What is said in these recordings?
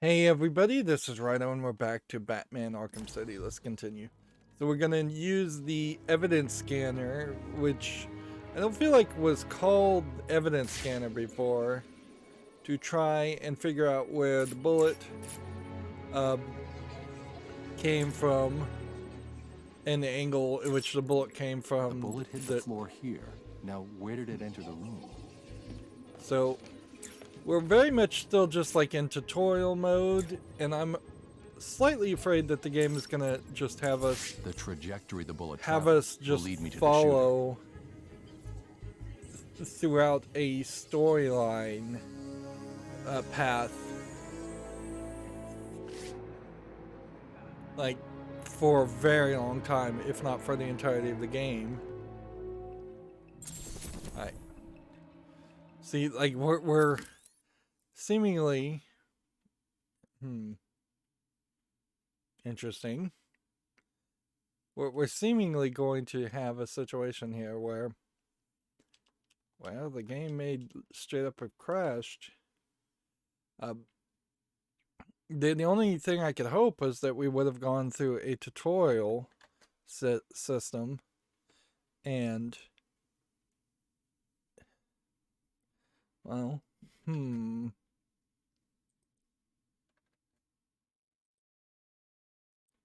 Hey everybody, this is Rydo and we're back to Batman Arkham City. Let's continue. So we're gonna use the evidence scanner, which I don't feel like was called evidence scanner before, to try and figure out where the bullet uh, came from and the angle in which the bullet came from. The bullet hit the floor here. Now, where did it enter the room? So we're very much still just like in tutorial mode, and I'm slightly afraid that the game is gonna just have us The trajectory the bullet have us just will lead me to follow throughout a storyline path, like for a very long time, if not for the entirety of the game. Alright. See, like we're seemingly interesting. We're seemingly going to have a situation here where, well, the game may straight up have crashed. The only thing I could hope is that we would have gone through a tutorial system and, well,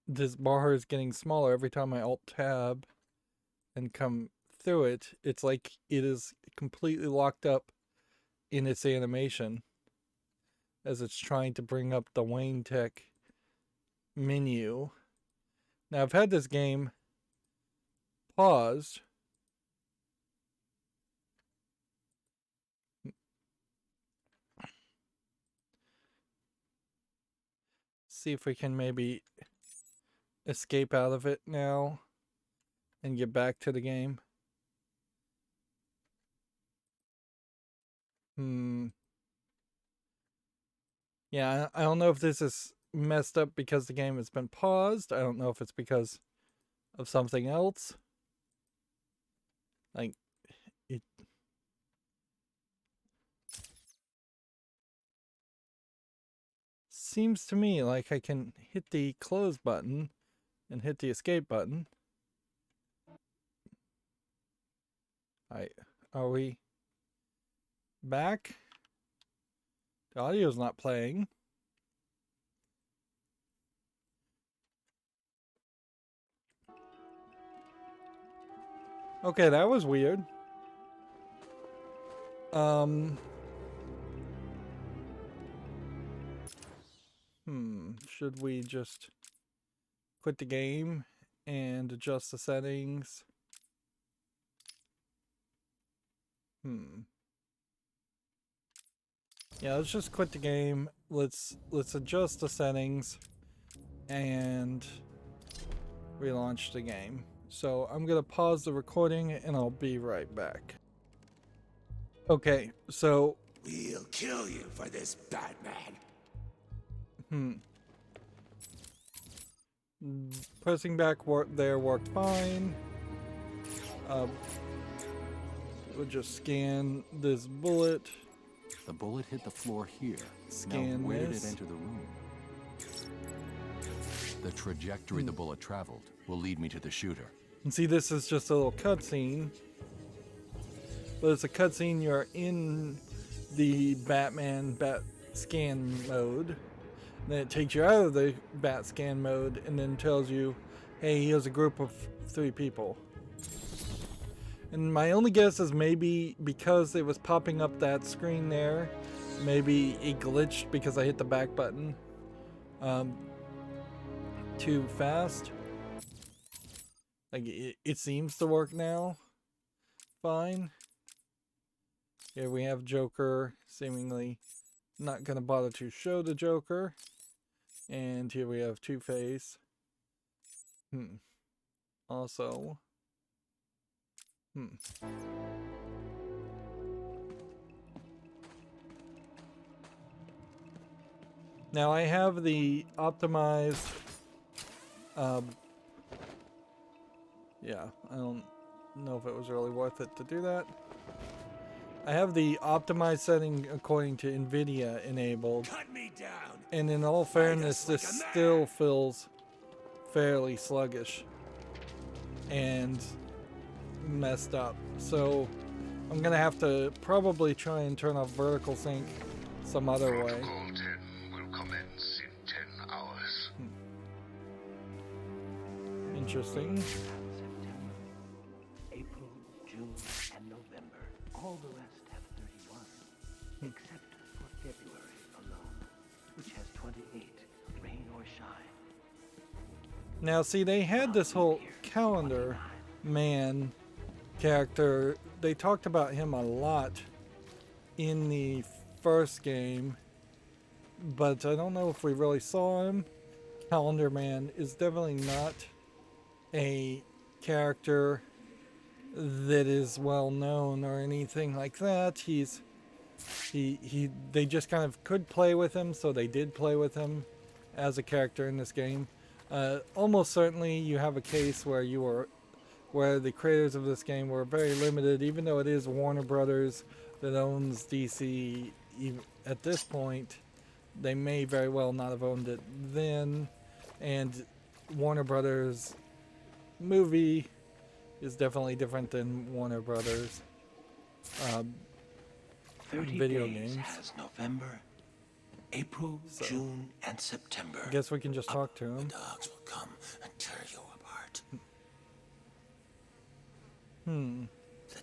this bar is getting smaller every time I alt-tab and come through it. It's like it is completely locked up in its animation as it's trying to bring up the Wayne Tech menu. Now, I've had this game paused. See if we can maybe escape out of it now and get back to the game. Yeah, I don't know if this is messed up because the game has been paused. I don't know if it's because of something else. Like, it... seems to me like I can hit the close button and hit the escape button. Are we back? The audio's not playing. Okay, that was weird. Should we just quit the game and adjust the settings? Yeah, let's just quit the game. Let's adjust the settings and relaunch the game. So I'm gonna pause the recording and I'll be right back. Okay, so we'll kill you for this, Batman. Pressing back there worked fine. We'll just scan this bullet. The bullet hit the floor here. Scan now, where this. did it enter the room? The trajectory the bullet traveled will lead me to the shooter. And see, this is just a little cutscene. But it's a cutscene, you're in the Batman bat scan mode. Then it takes you out of the bat scan mode and then tells you, hey, here's a group of 3 people. And my only guess is maybe because it was popping up that screen there, maybe it glitched because I hit the back button too fast. Like, it seems to work now fine. Here we have Joker, seemingly not going to bother to show the Joker. And here we have Two-Face. Also... Now I have the optimized, yeah, I don't know if it was really worth it to do that. I have the optimized setting according to NVIDIA enabled. Cut me down. And in all fairness, this still feels fairly sluggish and messed up. So I'm gonna have to probably try and turn off vertical sync some other way. Protocol 10 will commence in 10 hours. Interesting. September, April, June, and November. All the rest have 31, except for February alone, which has 28, rain or shine. Now, see, they had this whole calendar man character. They talked about him a lot in the first game, but I don't know if we really saw him. Calendar Man is definitely not a character that is well known or anything like that. They just kind of could play with him, so they did play with him as a character in this game. Almost certainly you have a case where where the creators of this game were very limited, even though it is Warner Brothers that owns DC at this point. They may very well not have owned it then, and Warner Brothers movie is definitely different than Warner Brothers 30 video days games. has November, April, June, and September. I guess we can just talk to him. The dogs will come and tear you apart. The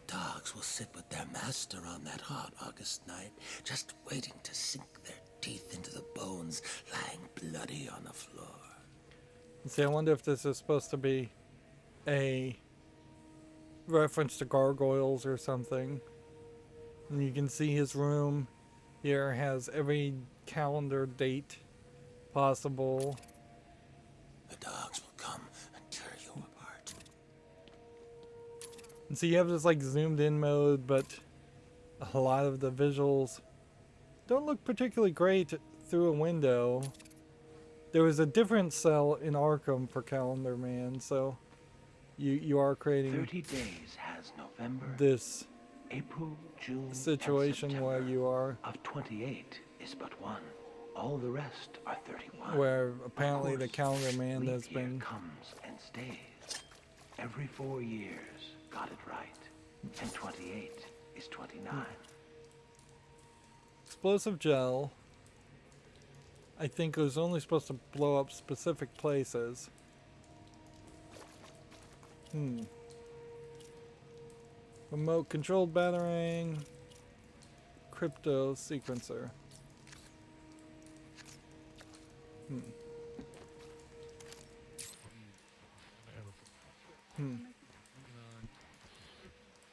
dogs will sit with their master on that hot August night, just waiting to sink their teeth into the bones lying bloody on the floor. See, I wonder if this is supposed to be a reference to gargoyles or something. And you can see his room here has every calendar date possible. The dogs will come and tear you apart. And so you have this like zoomed in mode, but a lot of the visuals don't look particularly great through a window. There was a different cell in Arkham for Calendar Man, so you are creating 30 days has November, this April, June, situation and where September. you are, Of 28 is but one. All the rest are 31. where apparently the Of course, Calendar Man leap has year been comes and stays. Every 4 years, got it right. And 28 is 29. explosive gel. I think it was only supposed to blow up specific places. Remote controlled batarang. Crypto sequencer.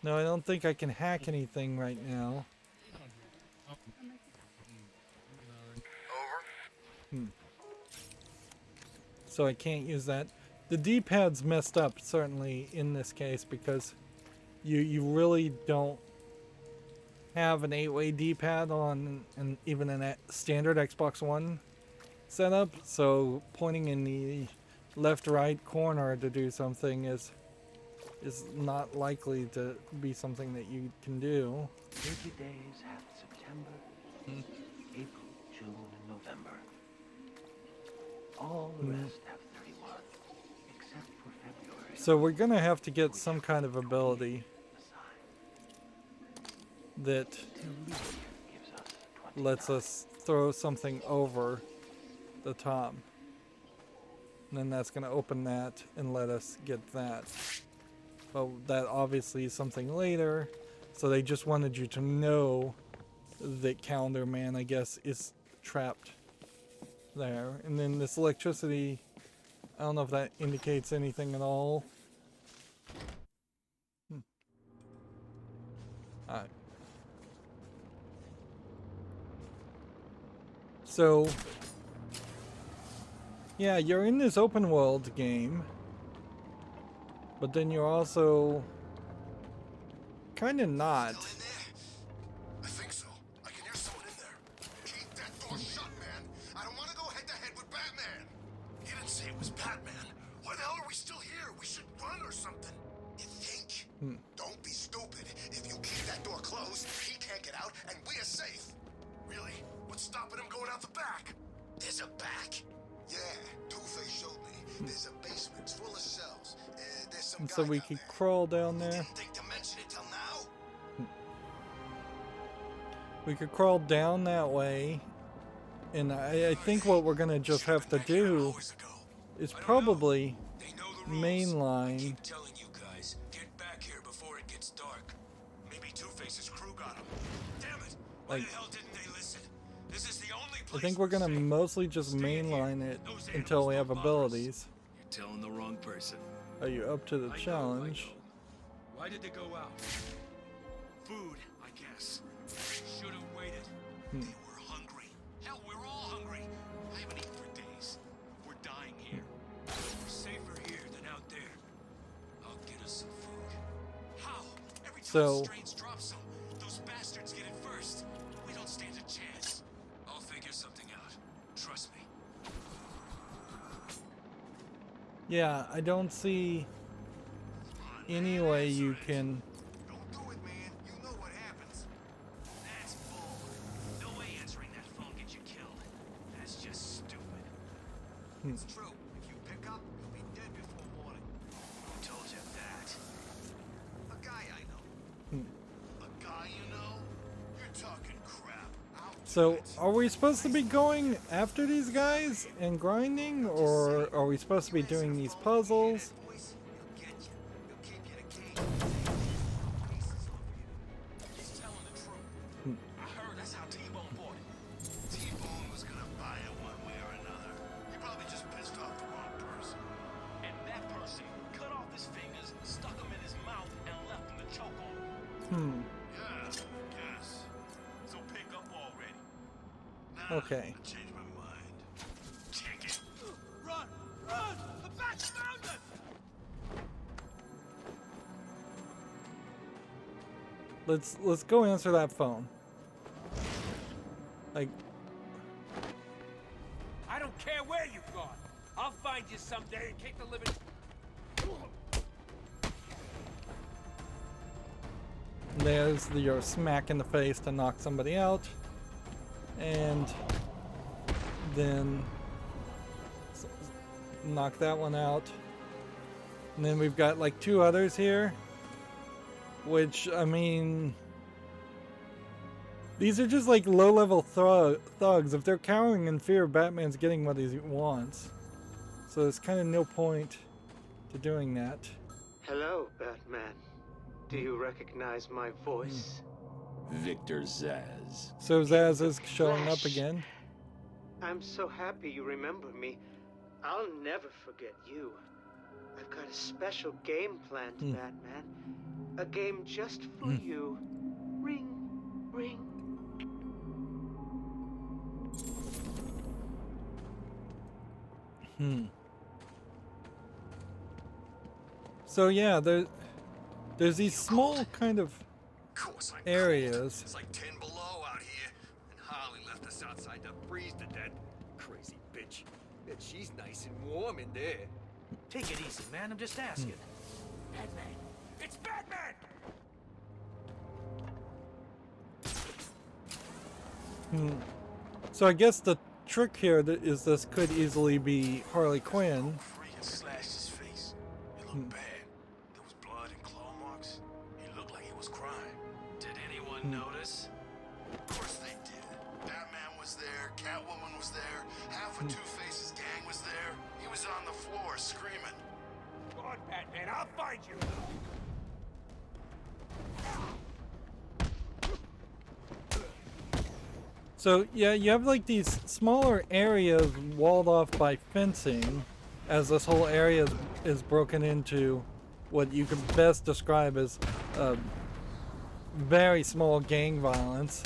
No, I don't think I can hack anything right now. So I can't use that. The D-pad's messed up, certainly, in this case, because you really don't have an 8-way D-pad on even a standard Xbox One setup, so pointing in the left-right corner to do something is not likely to be something that you can do. 30 days have September, April, June, and November. All the rest have 31, except for February. So we're gonna have to get some kind of ability that Gives us 29. lets us throw something over the top. And then that's gonna open that and let us get that. But that obviously is something later. So they just wanted you to know that Calendar Man, I guess, is trapped there. And then this electricity, I don't know if that indicates anything at all. Alright. So, yeah, you're in this open world game, but then you're also kind of not. Still in there? I think so. I can hear someone in there. Keep that door shut, man. I don't want to go head to head with Batman. He didn't say it was Batman. Why the hell are we still here? We should run or something. You think? Don't be stupid. If you keep that door closed, he can't get out, and we are safe. Really? What's What's stopping him going out the back? There's a back. Yeah, Two-Face showed me. There's a basement. It's full of cells. There's some And guy so we down could there. crawl down there. Didn't think to mention it till now. We could crawl down that way. And I think what we're gonna just have to do is probably They know the rules. I mainline. keep telling you guys, get back here before it gets dark. Maybe Two-Face's crew got him. Damn it! Why Like, the hell didn't they listen? This is the only I place think we're gonna safe. mostly just mainline it until we have abilities. You're telling the wrong person. Are you up to the challenge? Why did they go out? Food, I guess. Should have waited. They were hungry. Hell, we're all hungry. I haven't eaten for days. We're dying here. We're safer here than out there. I'll get us some food. How? Every time So- Strange drops some, those bastards get it first. We don't stand a chance. I'll figure something out. Trust me. Yeah, I don't see any way you can. Don't do it, man. You know what happens. That's bull. No way answering that phone gets you killed. That's just stupid. It's true. If you pick up, you'll be dead before morning. Who told you that? A guy I know. A guy you know? You're talking crap. I'll do So, it. are we supposed to be going after these guys and grinding, or are we supposed to be doing these puzzles? Voice, he'll get you. He'll keep you in a cage. Pieces off you. He's telling the truth. I heard that's how T-Bone bought it. T-Bone was gonna buy it one way or another. He probably just pissed off the wrong person. And that person cut off his fingers, stuck them in his mouth, and left him to choke on. Yeah, I guess. So pick up already. Nah, Okay. I changed my mind. Kick it. Run! Run! The bats found us! Let's go answer that phone. Like, I don't care where you've gone. I'll find you someday and kick the living. there's your smack in the face to knock somebody out, and then knock that one out. And then we've got like two others here, which, I mean, these are just like low-level thugs. If they're cowering in fear, Batman's getting what he wants. So there's kind of no point to doing that. Hello, Batman. Do you recognize my voice? Victor Zaz. So Zaz is showing up again. I'm so happy you remember me. I'll never forget you. I've got a special game planned, Batman. A game just for you. Ring, ring. So yeah, there's these small kind of Of course I'm areas. cold. It's like 10 below out here, and Harley left us outside to freeze to death. Crazy bitch. Bet she's nice and warm in there. Take it easy, man. I'm just asking. Batman. It's Batman! So I guess the trick here is this could easily be Harley Quinn. Freaking slashed his face. It looked bad. There was blood and claw marks. He looked like he was crying. Did anyone notice? Of course they did. Batman was there. Catwoman was there. Half of Two-Face's gang was there. He was on the floor screaming. Go on, Batman. I'll find you. So yeah, you have like these smaller areas walled off by fencing, as this whole area is broken into what you could best describe as very small gang violence.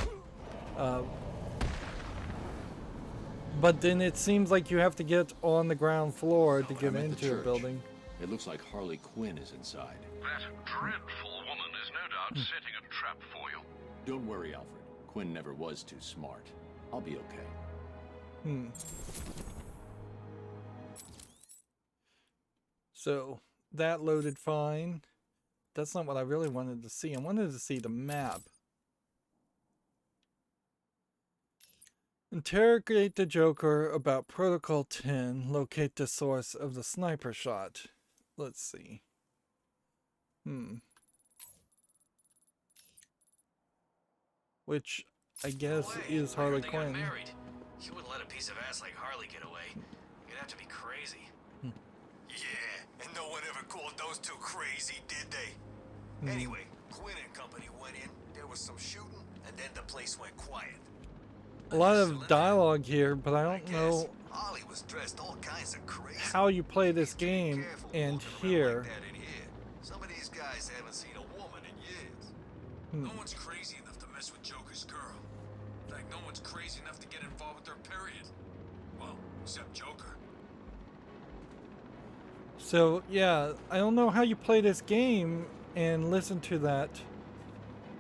But then it seems like you have to get on the ground floor to get I'm at the into a church. building. It looks like Harley Quinn is inside. That dreadful woman is no doubt setting a trap for you. Don't worry, Alfred. Quinn never was too smart. I'll be okay. So that loaded fine. That's not what I really wanted to see. I wanted to see the map. Interrogate the Joker about Protocol 10. Locate the source of the sniper shot. Let's see. Which I guess is Harley Quinn. Married. You wouldn't let a piece of ass like Harley get away. You'd have to be crazy. Yeah, and no one ever called those two crazy, did they? Anyway, Quinn and company went in, there was some shooting, and then the place went quiet. A lot of dialogue here, but I don't know Harley was dressed all kinds of crazy. how you play this game and here. Some of these guys haven't seen a woman in years. No one's crazy enough to mess with Joker's girl. In fact, no one's crazy enough to get involved with her, period. Well, except Joker. So yeah, I don't know how you play this game and listen to that.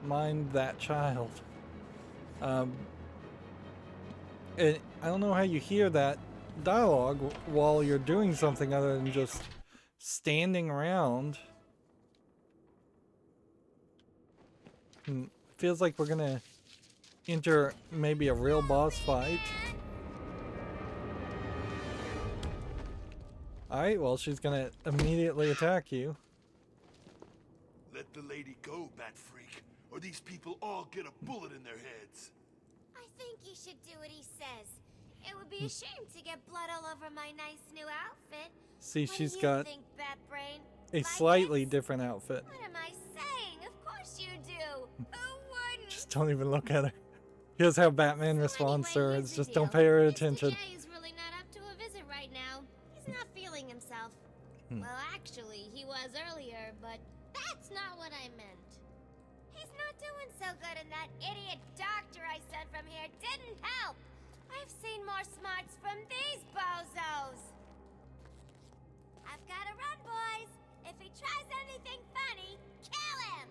Mind that child. And I don't know how you hear that dialogue while you're doing something other than just standing around. Feels like we're gonna enter maybe a real boss fight. Alright, well, she's gonna immediately attack you. Let the lady go, Bat Freak, or these people all get a bullet in their heads. I think you should do what he says. It would be a shame to get blood all over my nice new outfit. See, What she's do you got think, Batbrain? a Like slightly it? different outfit. What am I saying? Of course you do. Who wouldn't? Just don't even look at her. Here's how Batman So responds to her. anyway, It's here's just the don't deal. pay her Mr. attention. J is really not up to a visit right now. He's not feeling himself. Well, actually, he was earlier, but that's not what I meant. He's not doing so good, and that idiot doctor I sent from here didn't help. I've seen more smarts from these bozos. I've got to run, boys. If he tries anything funny, kill him.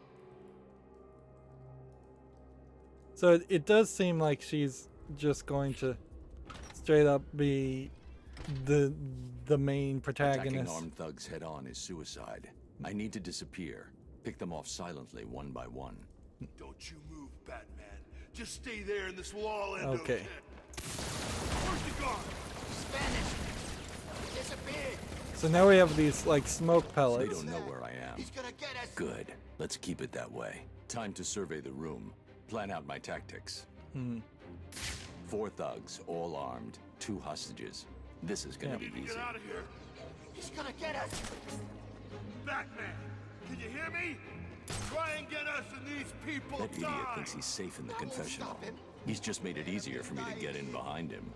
So it does seem like she's just going to straight up be the main Attacking protagonist. armed thugs head on is suicide. I need to disappear. Pick them off silently, one by one. Don't you move, Batman. Just stay there and this will all end Okay. Where's he gone? Spanish. Disappeared. So now we have these like smoke They pellets. don't know where I am. He's gonna get us. Good. Let's keep it that way. Time to survey the room. Plan out my tactics. 4 thugs, all armed. 2 hostages. This is gonna be easy. Get out of here. He's gonna get us. Batman, can you hear me? Try and get us and these people That idiot die. thinks he's safe in the That won't confessional. stop him. He's just made it easier for me to get in behind him.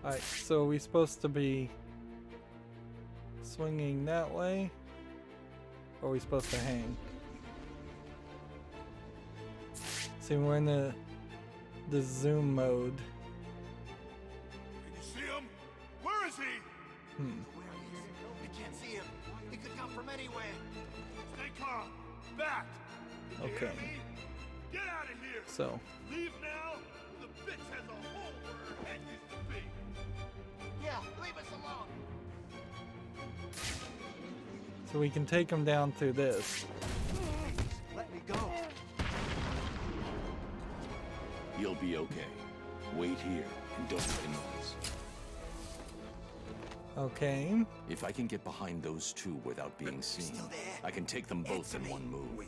Alright, so are we supposed to be swinging that way? Or are we supposed to hang? See, we're in the zoom mode. Can you see him? Where is he? Where he is? We can't see him. He could come from anywhere. Stay calm. Bat. Can you hear Okay. me? Get out of here. So, Leave now. The bitch has a hole where her head used to be. Yeah, leave us alone. so we can take them down through this. Let me go. You'll be okay. Wait here and don't make a noise. Okay. If I can get behind those 2 without being seen, still there? I can take them both in one move. Wait.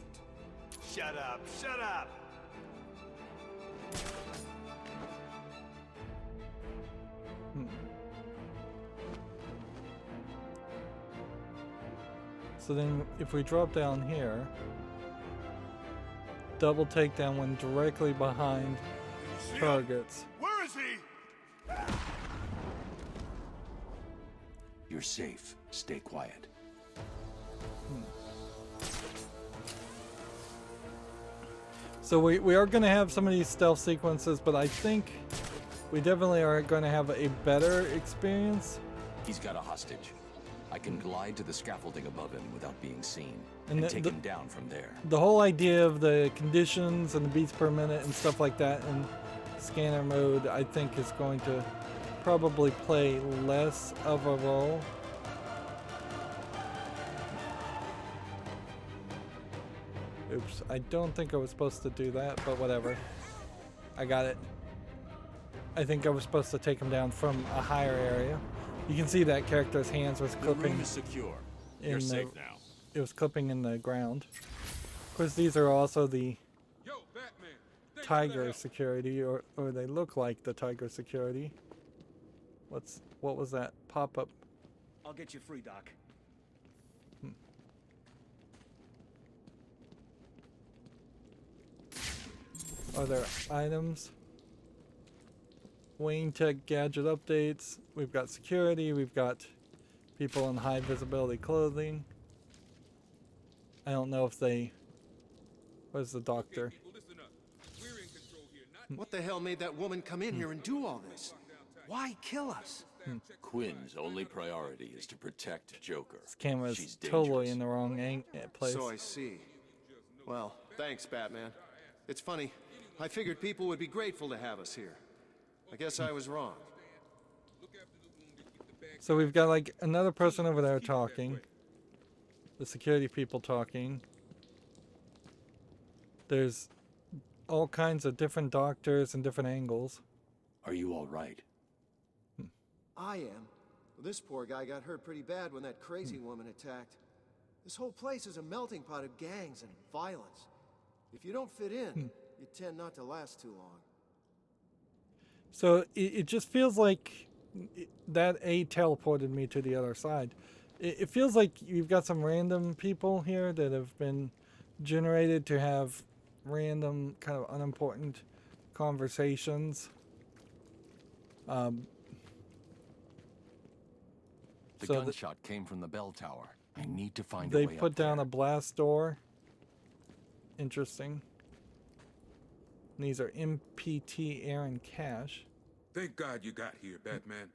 Shut up. Shut up. So then if we drop down here, double takedown when directly behind Can you see him? targets. Where is he? You're safe. Stay quiet. So we are going to have some of these stealth sequences, but I think we definitely are going to have a better experience. He's got a hostage. I can glide to the scaffolding above him without being seen And and the- take the- him down from there. The whole idea of the conditions and the beats per minute and stuff like that in scanner mode, I think is going to probably play less of a role. Oops, I don't think I was supposed to do that, but whatever. I got it. I think I was supposed to take him down from a higher area. You can see that character's hands was The clipping. room is secure. You're safe now. It was clipping in the ground. Of course, these are also the Yo, Batman. thanks for the Tiger help. security, or they look like the Tiger security. What was that pop-up? I'll get you free, Doc. Are there items? Wayne Tech gadget updates. We've got security. We've got people in high visibility clothing. I don't know if they... Where's the doctor? People, listen up. We're in control here, not What the hell made that woman come in here and do all this? Why kill us? Quinn's only priority is to protect Joker. This camera's She's totally dangerous. in the wrong place. So I see. Well, thanks, Batman. It's funny. I figured people would be grateful to have us here. I guess I was wrong. So we've got like another person over there talking. The security people talking. There's all kinds of different doctors and different angles. Are you all right? I am. This poor guy got hurt pretty bad when that crazy woman attacked. This whole place is a melting pot of gangs and violence. If you don't fit in, you tend not to last too long. So it just feels like that teleported me to the other side. It feels like you've got some random people here that have been generated to have random kind of unimportant conversations. The So gunshot came from the bell tower. I need to find a way They put up down there. a blast door. Interesting. And these are MPT Aaron Cash. Thank God you got here, Batman.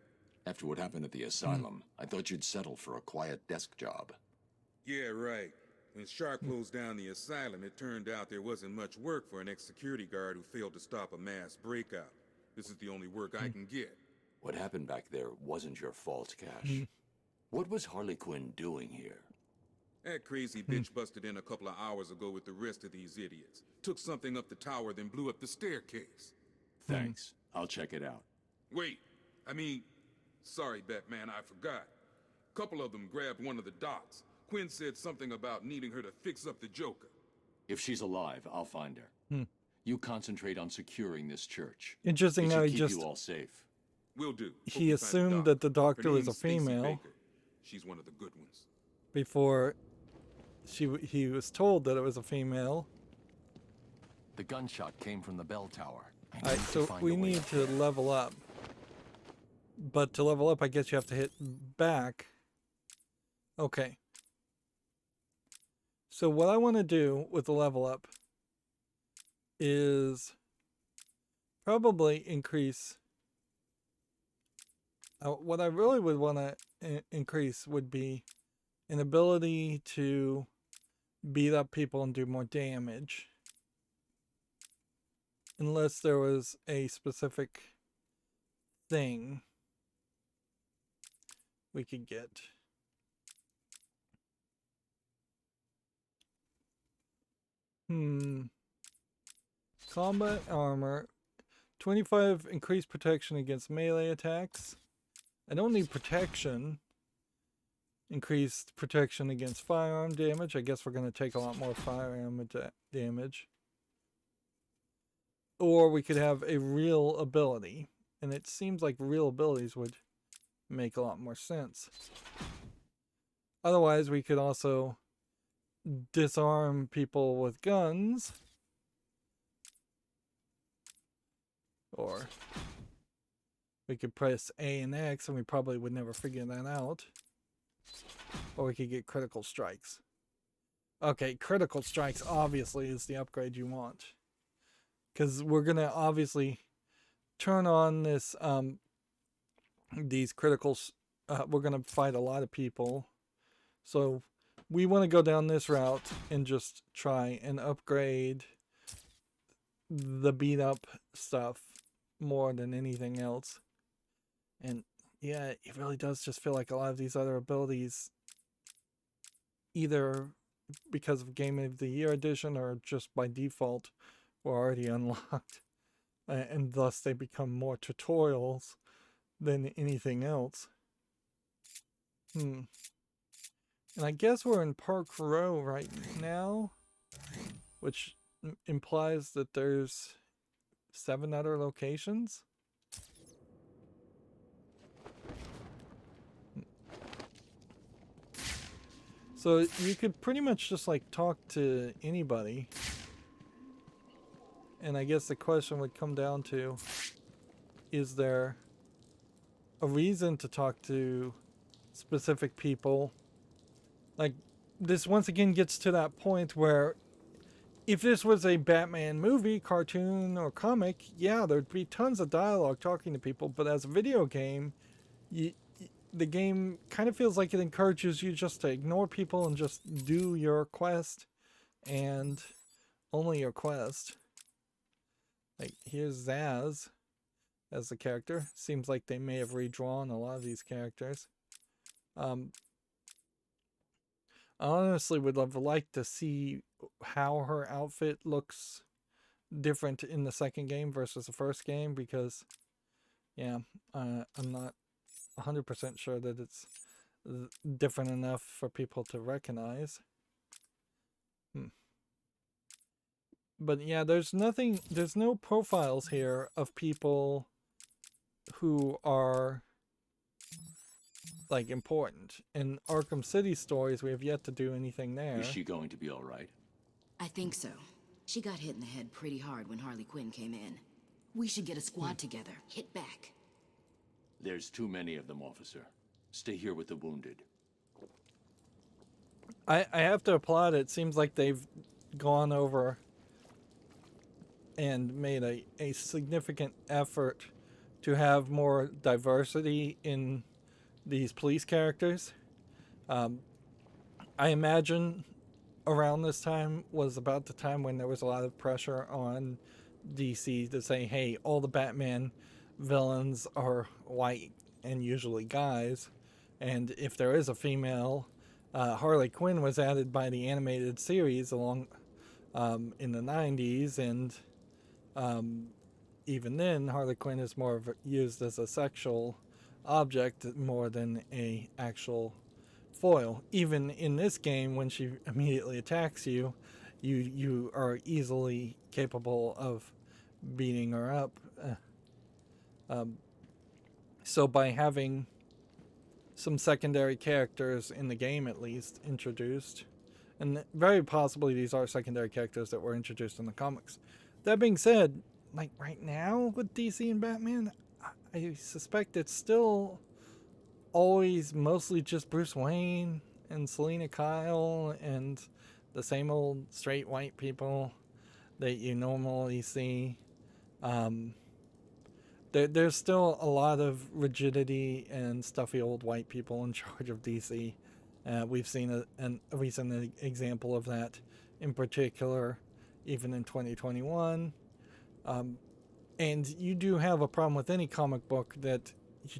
After what happened at the asylum, I thought you'd settle for a quiet desk job. Yeah, right. When Shark closed down the asylum, it turned out there wasn't much work for an ex-security guard who failed to stop a mass breakout. This is the only work I can get. What happened back there wasn't your fault, Cash. What was Harley Quinn doing here? That crazy bitch busted in a couple of hours ago with the rest of these idiots. Took something up the tower, then blew up the staircase. Thanks. I'll check it out. Wait, sorry, Batman, I forgot. Couple of them grabbed one of the dots. Quinn said something about needing her to fix up the Joker. If she's alive, I'll find her. You concentrate on securing this church. Interesting It how should he keep just... you all safe. Will do. Hope He you find assumed the that the doctor Her was a name's Stacey female Baker. She's one of the good ones. before he was told that it was a female. The gunshot came from the bell tower. I Alright, need to so find we a way need up to there. level up. But to level up, I guess you have to hit back. Okay. So what I want to do with the level up is probably increase... what I really would want to increase would be an ability to beat up people and do more damage. Unless there was a specific thing we could get. Combat armor. 25 increased protection against melee attacks. I don't need protection. Increased protection against firearm damage. I guess we're going to take a lot more firearm damage. Or we could have a real ability. And it seems like real abilities would make a lot more sense. Otherwise, we could also disarm people with guns. Or we could press A and X and we probably would never figure that out. Or we could get critical strikes. Okay, critical strikes obviously is the upgrade you want. Because we're going to obviously turn on this, these criticals. We're going to fight a lot of people. So we want to go down this route and just try and upgrade the beat up stuff more than anything else. And yeah, it really does just feel like a lot of these other abilities, either because of Game of the Year edition or just by default, were already unlocked. and thus they become more tutorials than anything else. And I guess we're in Park Row right now, which implies that there's 7 other locations. So you could pretty much just like talk to anybody. And I guess the question would come down to, is there a reason to talk to specific people? Like, this once again gets to that point where if this was a Batman movie, cartoon, or comic, yeah, there'd be tons of dialogue talking to people. But as a video game, the game kind of feels like it encourages you just to ignore people and just do your quest and only your quest. Like, here's Zaz as the character. Seems like they may have redrawn a lot of these characters. I honestly would have liked to see how her outfit looks different in the second game versus the first game, because, yeah, I'm not 100% sure that it's different enough for people to recognize. But yeah, there's no profiles here of people who are like important. In Arkham City stories, we have yet to do anything there. Is she going to be all right? I think so. She got hit in the head pretty hard when Harley Quinn came in. We should get a squad together. Hit back. There's too many of them, officer. Stay here with the wounded. I have to applaud it. It seems like they've gone over and made a significant effort to have more diversity in these police characters. I imagine around this time was about the time when there was a lot of pressure on DC to say, hey, all the Batman villains are white and usually guys, and if there is a female, Harley Quinn was added by the animated series along in the 90s, and even then Harley Quinn is more of used as a sexual object more than a actual foil. Even in this game, when she immediately attacks you, you are easily capable of beating her up. So by having some secondary characters in the game at least introduced, and very possibly these are secondary characters that were introduced in the comics. That being said, like right now with DC and Batman, I suspect it's still always mostly just Bruce Wayne and Selina Kyle and the same old straight white people that you normally see. There's still a lot of rigidity and stuffy old white people in charge of DC. We've seen a recent example of that in particular, even in 2021. And you do have a problem with any comic book that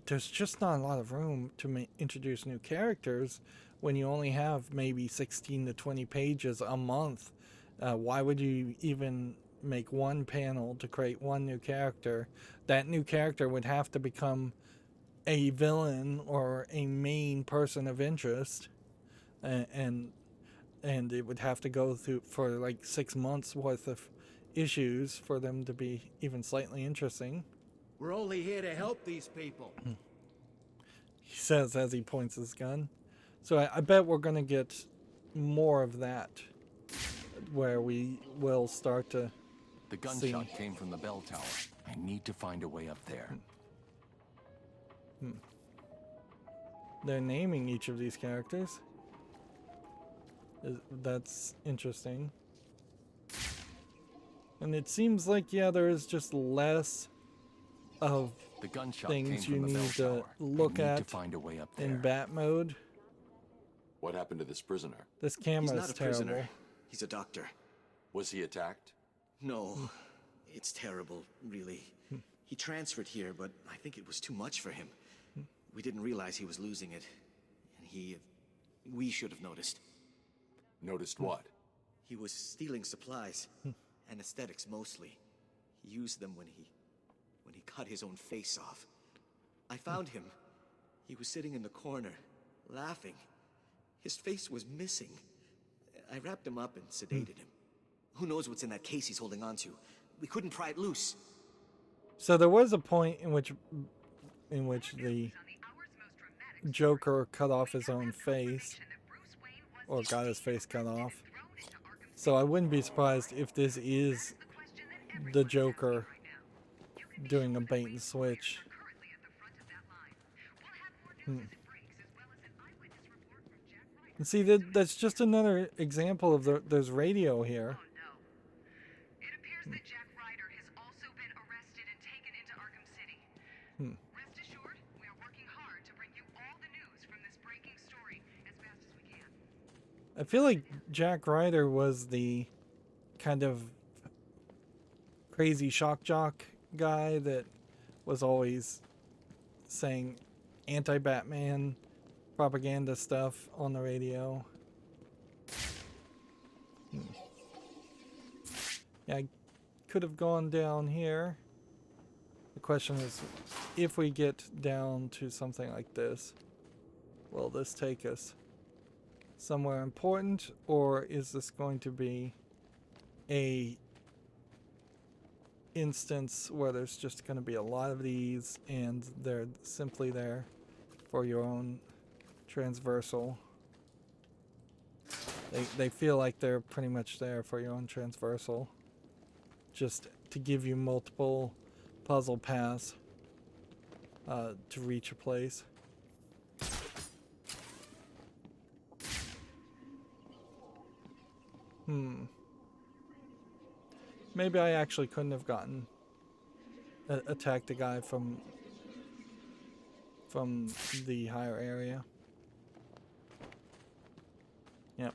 there's just not a lot of room to introduce new characters when you only have maybe 16 to 20 pages a month. Why would you even make one panel to create one new character? That new character would have to become a villain or a main person of interest, and it would have to go through for like 6 months worth of issues for them to be even slightly interesting. We're only here to help these people. He says as he points his gun. So I bet we're going to get more of that, where we will start to The gunshot came from the bell tower. I need to find a way up there. They're naming each of these characters. That's interesting. And it seems like, yeah, there is just less of The gunshot things came you from the bell need to tower. look I need at to find a way up there. in bat mode. What happened to this prisoner? This He's camera not is a terrible. prisoner. He's a doctor. Was he attacked? No, it's terrible, really. He transferred here, but I think it was too much for him. We didn't realize he was losing it. And we should have noticed. Noticed what? He was stealing supplies. Anesthetics mostly. He used them when he when he cut his own face off. I found him. He was sitting in the corner, laughing. His face was missing. I wrapped him up and sedated him. Who knows what's in that case he's holding on to? We couldn't pry it loose. So there was a point in which the Joker cut off his own face, or got his face cut off. So I wouldn't be surprised if this is the Joker doing a bait and switch. And see, that's just another example of there's radio here. It appears that Jack Ryder has also been arrested and taken into Arkham City. Rest assured, we are working hard to bring you all the news from this breaking story as fast as we can. I feel like Jack Ryder was the kind of crazy shock jock guy that was always saying anti-Batman propaganda stuff on the radio. Yeah, I could have gone down here. The question is, if we get down to something like this, will this take us somewhere important, or is this going to be a instance where there's just going to be a lot of these and they're simply there for your own transversal? They feel like they're pretty much there for your own transversal, just to give you multiple puzzle paths to reach a place. Maybe I actually couldn't have gotten attacked a guy from the higher area. Yep.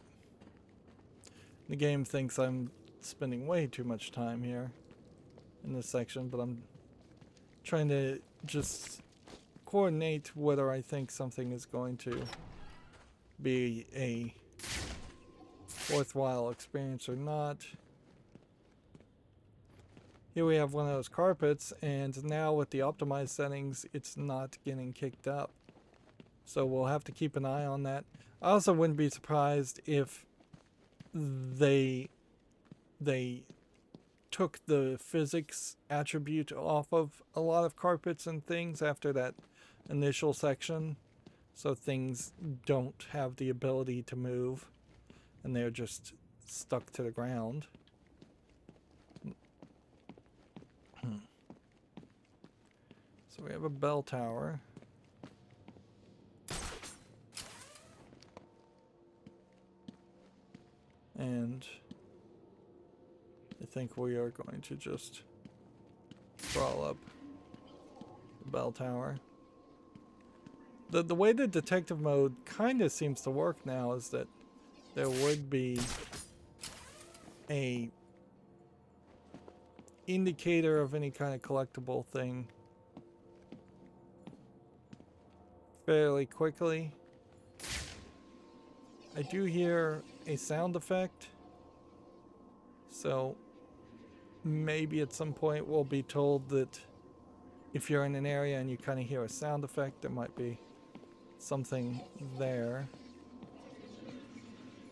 The game thinks I'm spending way too much time here in this section, but I'm trying to just coordinate whether I think something is going to be a worthwhile experience or not. Here we have one of those carpets, and now with the optimized settings, it's not getting kicked up. So we'll have to keep an eye on that. I also wouldn't be surprised if they took the physics attribute off of a lot of carpets and things after that initial section. So things don't have the ability to move, and they're just stuck to the ground. So we have a bell tower. And I think we are going to just crawl up the bell tower. The way the detective mode kind of seems to work now is that there would be a indicator of any kind of collectible thing fairly quickly. I do hear a sound effect, so maybe at some point we'll be told that if you're in an area and you kind of hear a sound effect, there might be something there.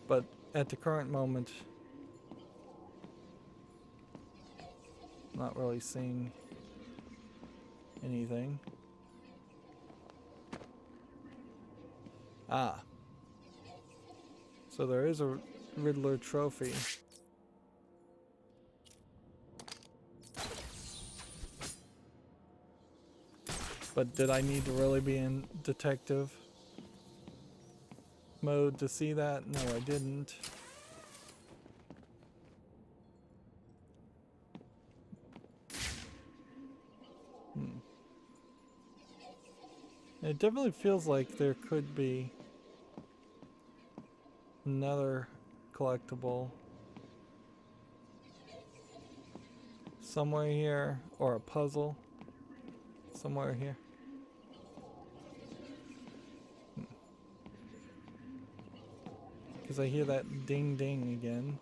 But at the current moment, not really seeing anything. Ah. So there is a Riddler trophy. But did I need to really be in detective mode to see that? No, I didn't. It definitely feels like there could be another collectible somewhere here, or a puzzle somewhere here. Because I hear that ding ding again.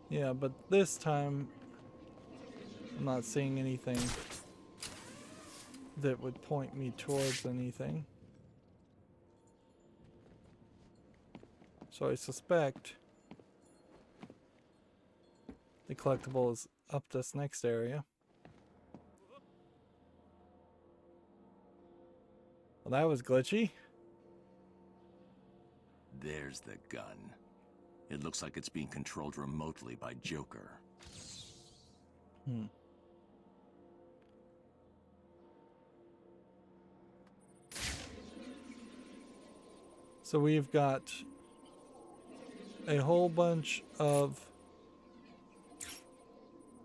Yeah, but this time I'm not seeing anything that would point me towards anything. So I suspect the collectible is up this next area. Well, that was glitchy. There's the gun. It looks like it's being controlled remotely by Joker. So we've got a whole bunch of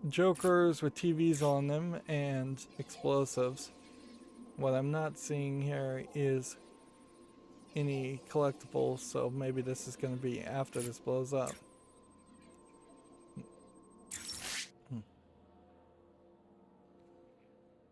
Jokers with TVs on them and explosives. What I'm not seeing here is any collectibles, so maybe this is going to be after this blows up.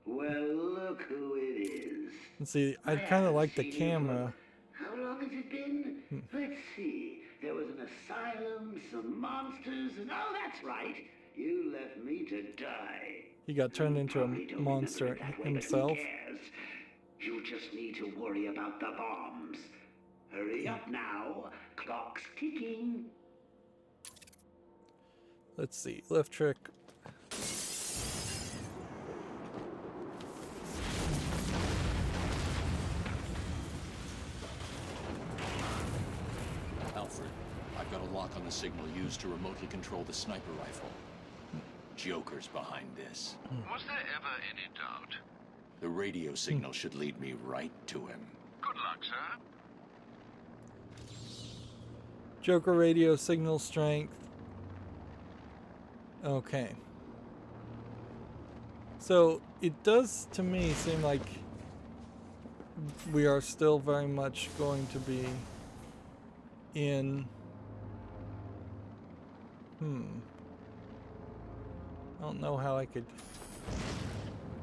Well, look who it is. And see, I kind of like the camera. How long has it been? Let's see. There was an asylum, some monsters, and oh, that's right. You left me to die. He got turned into a Probably don't monster remember it that way, but himself. who cares? You just need to worry about the bombs. Hurry up now. Clock's ticking. Let's see, left trick. Alfred, I've got a lock on the signal used to remotely control the sniper rifle. Joker's behind this. Was there ever any doubt? The radio signal should lead me right to him. Good luck, sir. Joker radio signal strength. Okay. So it does to me seem like we are still very much going to be in I don't know how I could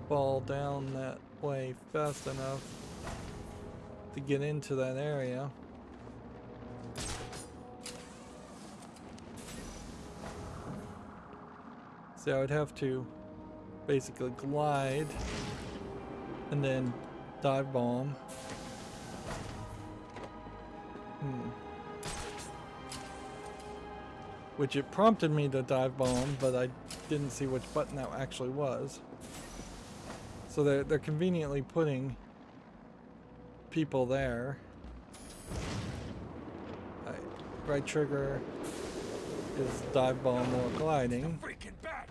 fall down that way fast enough to get into that area. So I would have to basically glide and then dive bomb. Which it prompted me to dive bomb, but I didn't see which button that actually was. So they're conveniently putting people there. Right trigger is dive bomb or gliding. Freaking bat!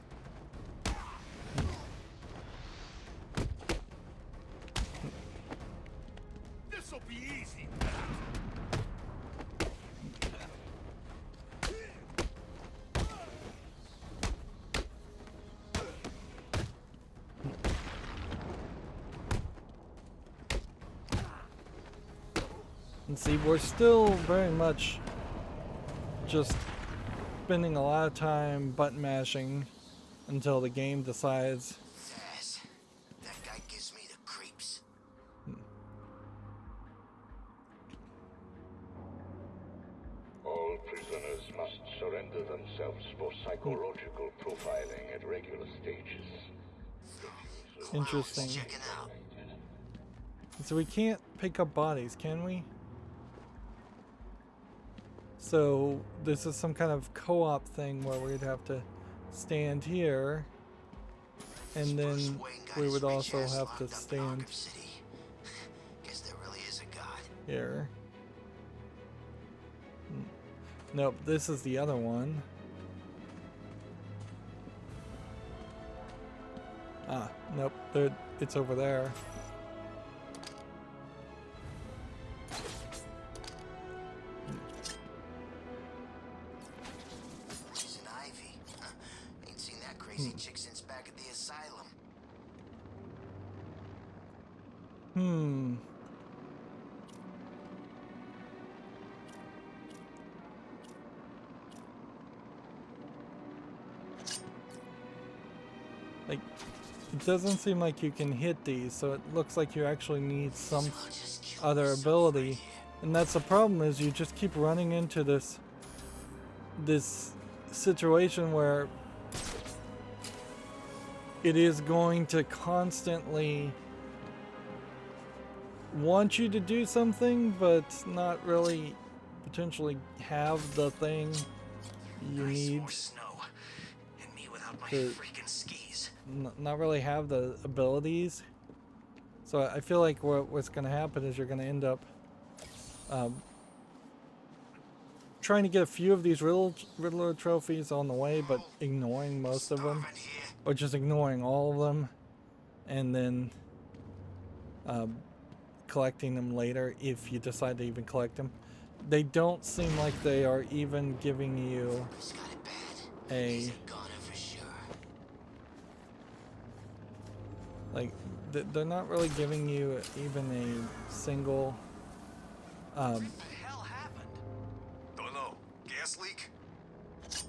This'll be easy. And see, we're still very much just spending a lot of time button mashing until the game decides. Yes, that guy gives me the creeps. All prisoners must surrender themselves for psychological profiling at regular stages. Interesting. Checking out. So we can't pick up bodies, can we? So this is some kind of co-op thing where we'd have to stand here, and then we would also have to stand Guess there really is a god. here. Nope, this is the other one. Ah, nope, it's over there. Poison ivy. Ain't seen that crazy chick since back at the asylum. Like, it doesn't seem like you can hit these, so it looks like you actually need some other ability. And that's the problem, is you just keep running into this situation where it is going to constantly want you to do something, but not really potentially have the thing you need to not really have the abilities. So I feel like what's going to happen is you're going to end up trying to get a few of these Riddler trophies on the way, but ignoring most of them, or just ignoring all of them, and then collecting them later if you decide to even collect them. They don't seem like they are even giving you they're not really giving you even a single What the hell happened? Don't know. Gas leak?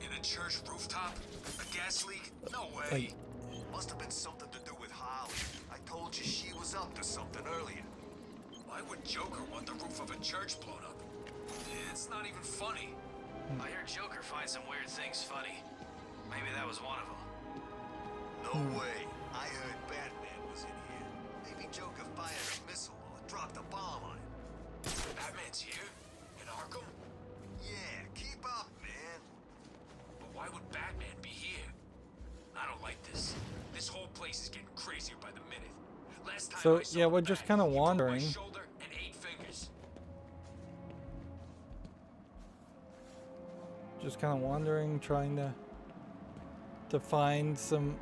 In a church rooftop? A gas leak? No way. Must have been something to do with Harley. I told you she was up to something earlier. Why would Joker want the roof of a church blown up? It's not even funny. I heard Joker find some weird things funny. Maybe that was one of them. No way. I heard Batman was in here. Maybe Joker fired a missile or dropped a bomb on him. Batman's here? In Arkham? Yeah, keep up, man. But why would Batman be here? I don't like this. This whole place is getting crazier by the minute. Last time so I saw yeah, we're just kind of he broke my wandering. shoulder and 8 fingers. Just kind of wandering, trying to find some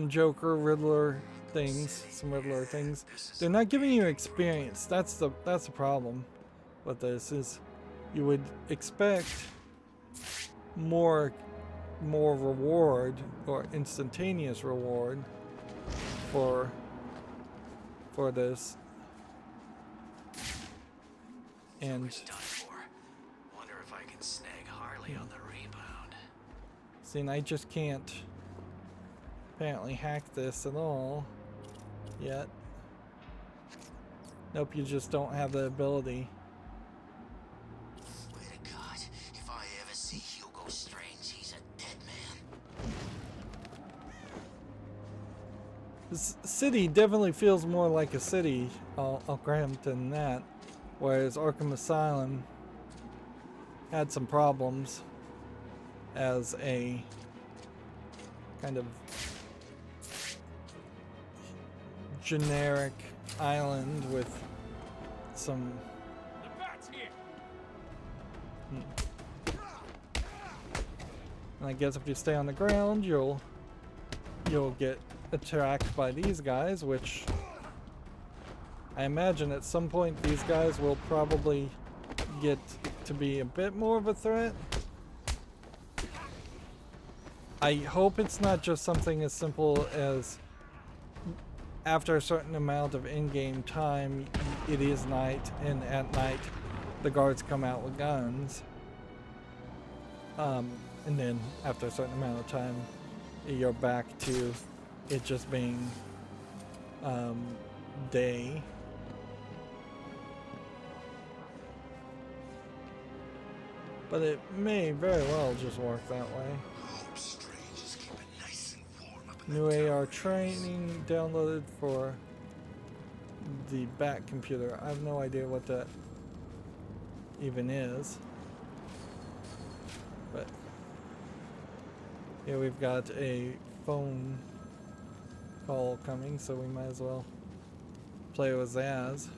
Joker Riddler things, some Riddler things. They're not giving you experience. That's the problem with this, is you would expect more reward, or instantaneous reward for this. And Wonder if I can snag Harley on the rebound. see, and I just can't apparently hack this at all yet. Nope, you just don't have the ability. Swear to God, if I ever see Hugo Strange, he's a dead man. This city definitely feels more like a city, I'll grant than that. Whereas Arkham Asylum had some problems as a kind of generic island with some and I guess if you stay on the ground, you'll get attacked by these guys, which I imagine at some point these guys will probably get to be a bit more of a threat. I hope it's not just something as simple as after a certain amount of in-game time, it is night, and at night the guards come out with guns. And then after a certain amount of time, you're back to it just being day. But it may very well just work that way. New AR training downloaded for the Bat computer. I have no idea what that even is. But here we've got a phone call coming, so we might as well play with Zaz.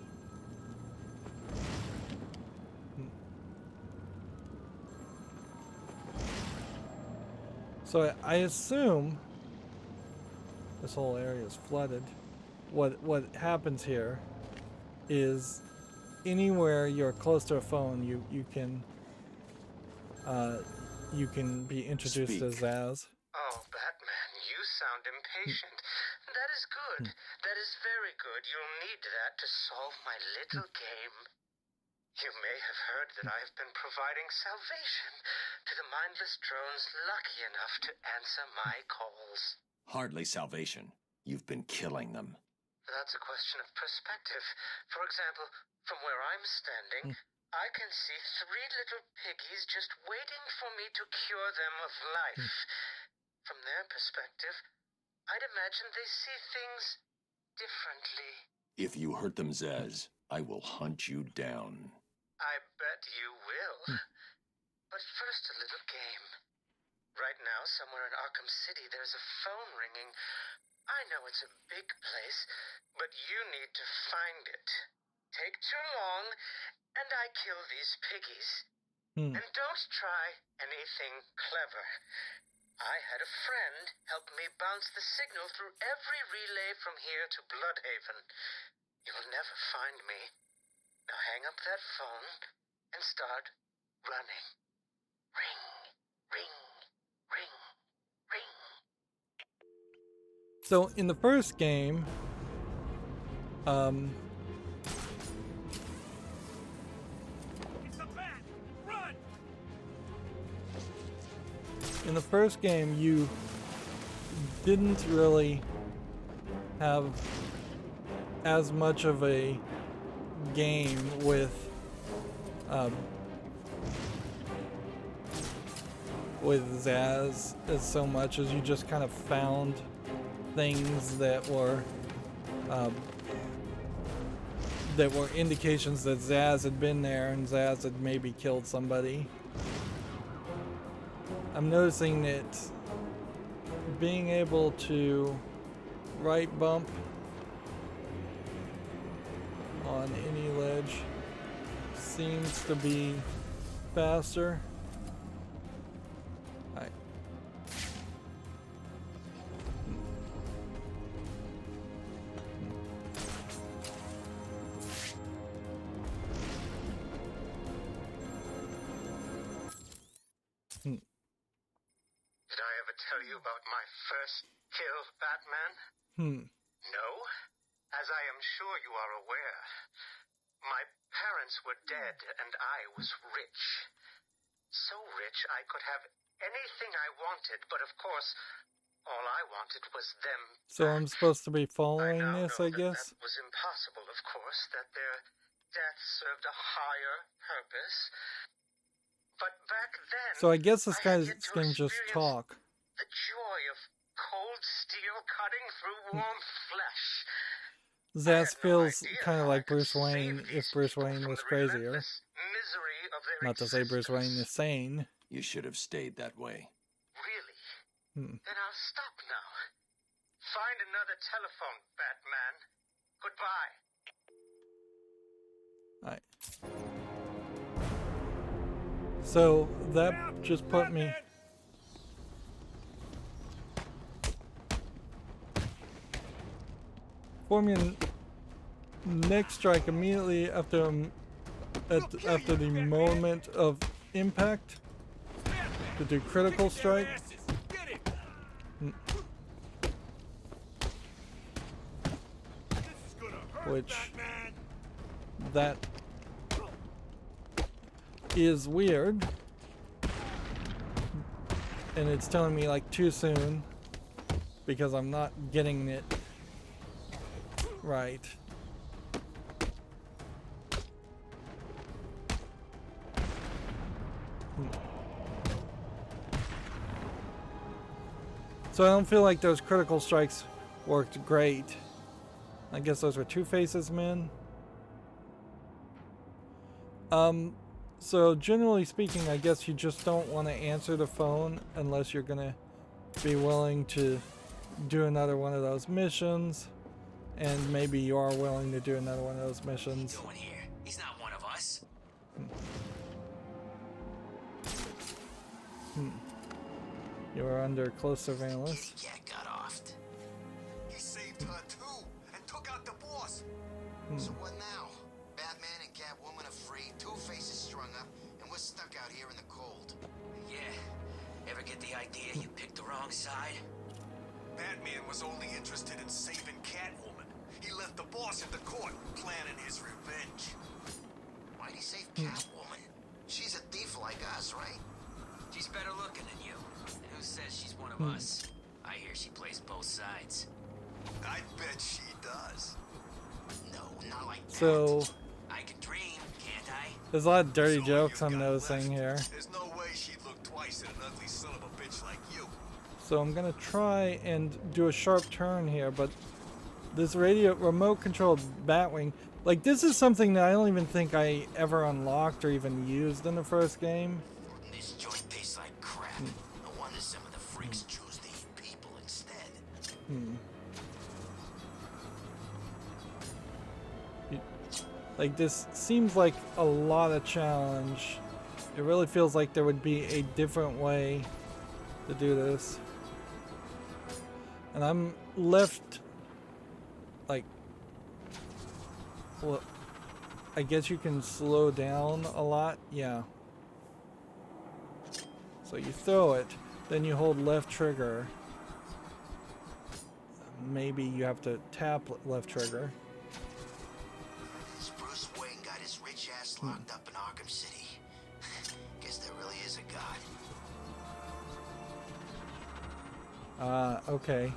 So I assume this whole area is flooded. What happens here is anywhere you're close to a phone, you can be introduced as Zaz. Oh, Batman, you sound impatient. That is good. That is very good. You'll need that to solve my little game. You may have heard that I have been providing salvation to the mindless drones lucky enough to answer my calls. Hardly salvation. You've been killing them. That's a question of perspective. For example, from where I'm standing, I can see 3 little piggies just waiting for me to cure them of life. From their perspective, I'd imagine they see things differently. If you hurt them, Zaz, I will hunt you down. I bet you will. But first, a little game. Right now, somewhere in Arkham City, there's a phone ringing. I know it's a big place, but you need to find it. Take too long, and I kill these piggies. And don't try anything clever. I had a friend help me bounce the signal through every relay from here to Bloodhaven. You'll never find me. Now hang up that phone and start running. Ring, ring, ring, ring. So in the first game, in the first game, you didn't really have as much of a game with Zaz as so much as you just kind of found things that were indications that Zaz had been there and Zaz had maybe killed somebody. I'm noticing that being able to right bump on any ledge seems to be faster. Did I ever tell you about my first kill, Batman? No? As I am sure you are aware, my parents were dead and I was rich. So rich I could have anything I wanted, but of course, all I wanted was them. So I'm supposed to be following this, I guess? That was impossible, of course, that their death served a higher purpose. But back then, So I guess this guy can just talk. the joy of cold steel cutting through warm flesh. Zaz feels kind of like Bruce Wayne if Bruce Wayne was crazier. Not to say Bruce Wayne is sane. You should have stayed that way. Really? Then I'll stop now. Find another telephone, Batman. Goodbye. So that just put me. Forming next strike immediately after the moment of impact to do critical strike. Which that is weird, and it's telling me like too soon because I'm not getting it right. So I don't feel like those critical strikes worked great. I guess those were Two-Face's men. So generally speaking, I guess you just don't want to answer the phone unless you're gonna be willing to do another one of those missions, and maybe you are willing to do another one of those missions. What are you doing here? He's not one of us. You are under close surveillance. Yeah, got offed. He saved her too, and took out the boss. So what now? Batman and Catwoman are free, Two-Face is strung up, and we're stuck out here in the cold. Yeah. Ever get the idea you picked the wrong side? Batman was only interested in saving Catwoman. He left the boss at the court, planning his revenge. Why Spidey saved Catwoman. She's a thief like us, right? She's better looking than you. And who says she's one of us? I hear she plays both sides. I bet she does. No, not like that. So I can dream, can't I? there's a lot of dirty jokes I'm noticing here. There's no way she'd look twice at an ugly son of a bitch like you. So I'm gonna try and do a sharp turn here, but this remote controlled Batwing, like this is something that I don't even think I ever unlocked or even used in the first game. This joint tastes like crap. No wonder some of the freaks choose to eat people instead. Like this seems like a lot of challenge. It really feels like there would be a different way to do this. And I'm left like, well, I guess you can slow down a lot. Yeah. So you throw it, then you hold left trigger. Maybe you have to tap left trigger. Bruce Wayne got his rich ass locked up in Arkham City. Guess there really is a god. Okay.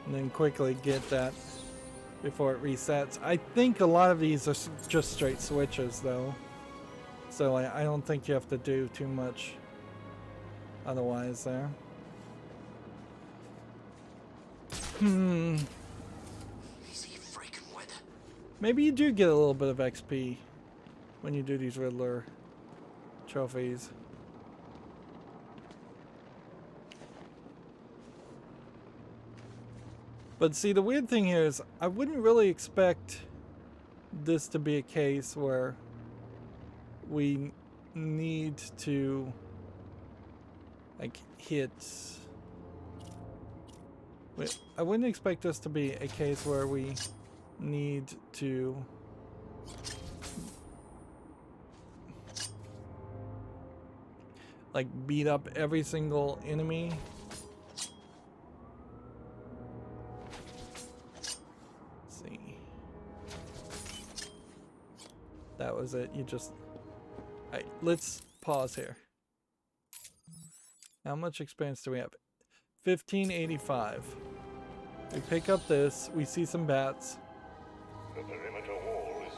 And then quickly get that before it resets. I think a lot of these are just straight switches though. So I don't think you have to do too much otherwise there. Maybe you do get a little bit of XP when you do these Riddler trophies. But see, the weird thing here is I wouldn't really expect this to be a case where we need to like hit. Wait, I wouldn't expect this to be a case where we need to like beat up every single enemy. Let's see. That was it. You just... Alright, let's pause here. How much expense do we have? 1585. We pick up this, we see some bats. The perimeter wall is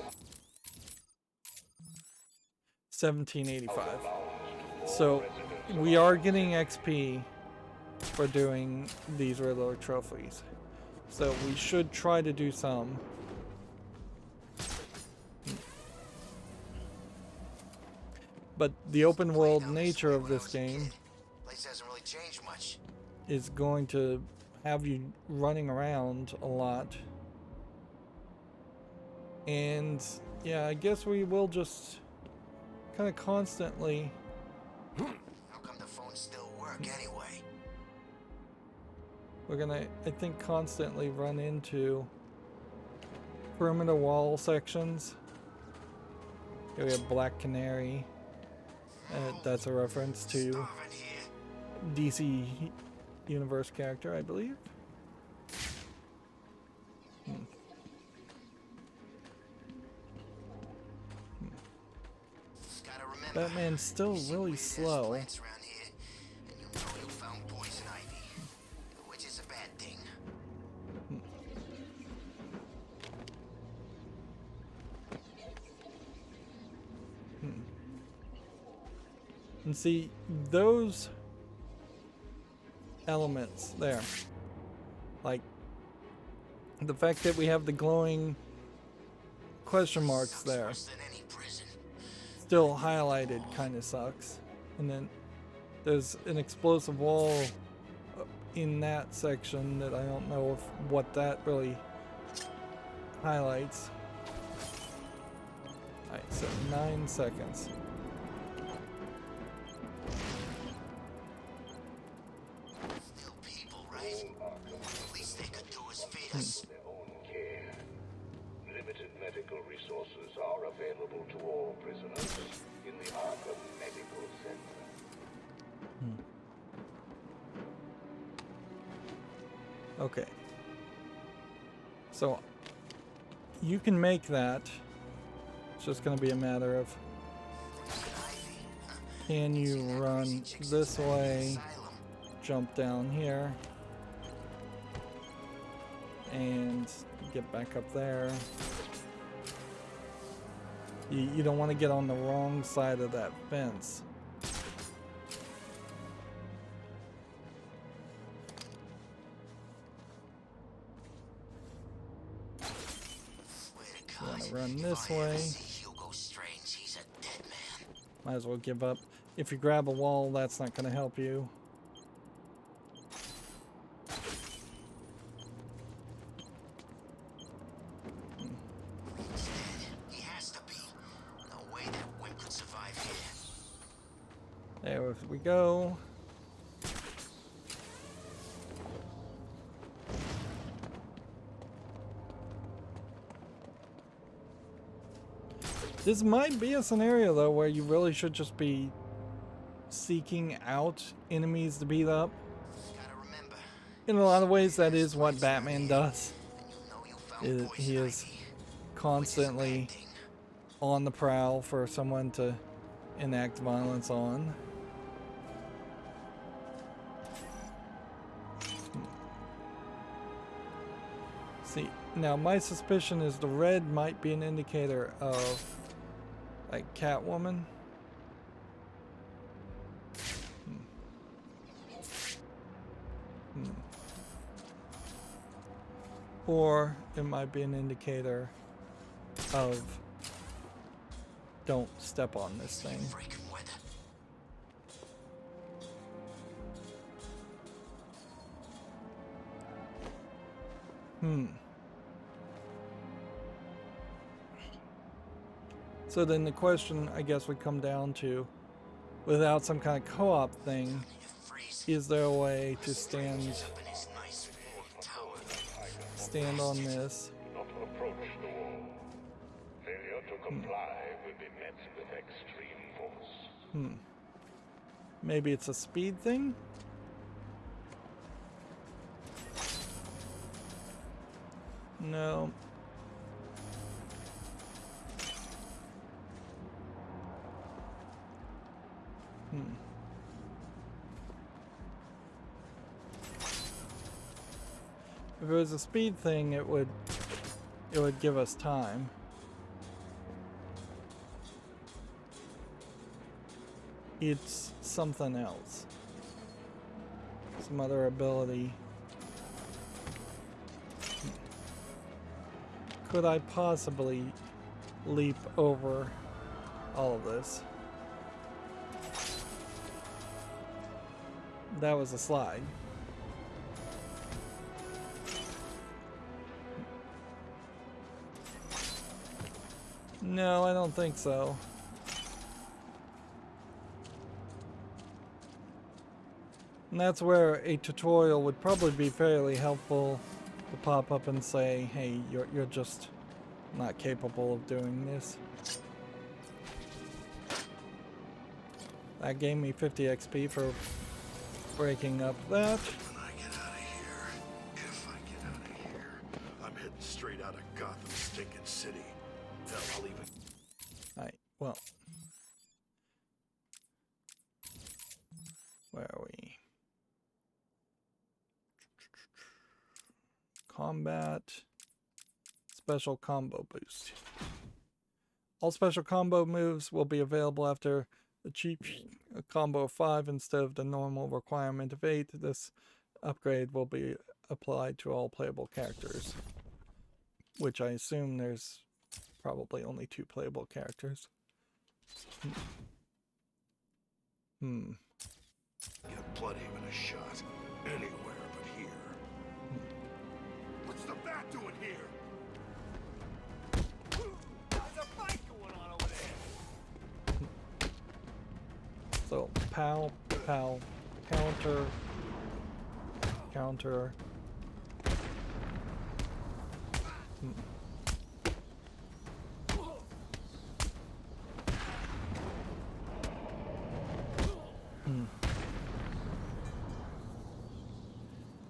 1785. So we are getting XP for doing these Riddler trophies. So we should try to do some. But the open world nature of this game Place hasn't really changed much. is going to have you running around a lot. And yeah, I guess we will just kind of constantly... How come the phones still work anyway? We're gonna, I think, constantly run into perimeter wall sections. Here we have Black Canary. That's a reference to DC Universe character, I believe. Batman's still really slow. Which is a bad thing. And see, those elements there, like the fact that we have the glowing question marks there, still highlighted, kind of sucks. And then there's an explosive wall in that section that I don't know what that really highlights. Alright, so 9 seconds. Still people, right? The least they could do is feed us. their own care. Limited medical resources are available to all prisoners in the Arkham Medical Center. Okay. So you can make that. It's just going to be a matter of, can you run this way, jump down here, and get back up there. You don't want to get on the wrong side of that fence. You want to run this way. Might as well give up. If you grab a wall, that's not going to help you. There we go. This might be a scenario though where you really should just be seeking out enemies to beat up. In a lot of ways, that is what Batman does. He is constantly on the prowl for someone to enact violence on. See, now my suspicion is the red might be an indicator of like Catwoman. Or it might be an indicator of don't step on this thing. So then the question, I guess, would come down to, without some kind of co-op thing, is there a way to stand on this? Not approach the wall. Failure to comply will be met with extreme force. Maybe it's a speed thing? No. If it was a speed thing, it would give us time. It's something else. Some other ability. Could I possibly leap over all of this? That was a slide. No, I don't think so. And that's where a tutorial would probably be fairly helpful to pop up and say, hey, you're just not capable of doing this. That gave me 50 XP for breaking up that. When I get out of here, if I get out of here, I'm heading straight out of Gotham stinking City. Hell, I'll even... Alright, well. Where are we? Combat. Special combo boost. All special combo moves will be available after the cheap combo of 5 instead of the normal requirement of 8. This upgrade will be applied to all playable characters, which I assume there's probably only 2 playable characters. Get Bloodhaven a shot. Anywhere but here. What's the bat doing here? There's a fight going on over there. So, pow, pow, counter, counter.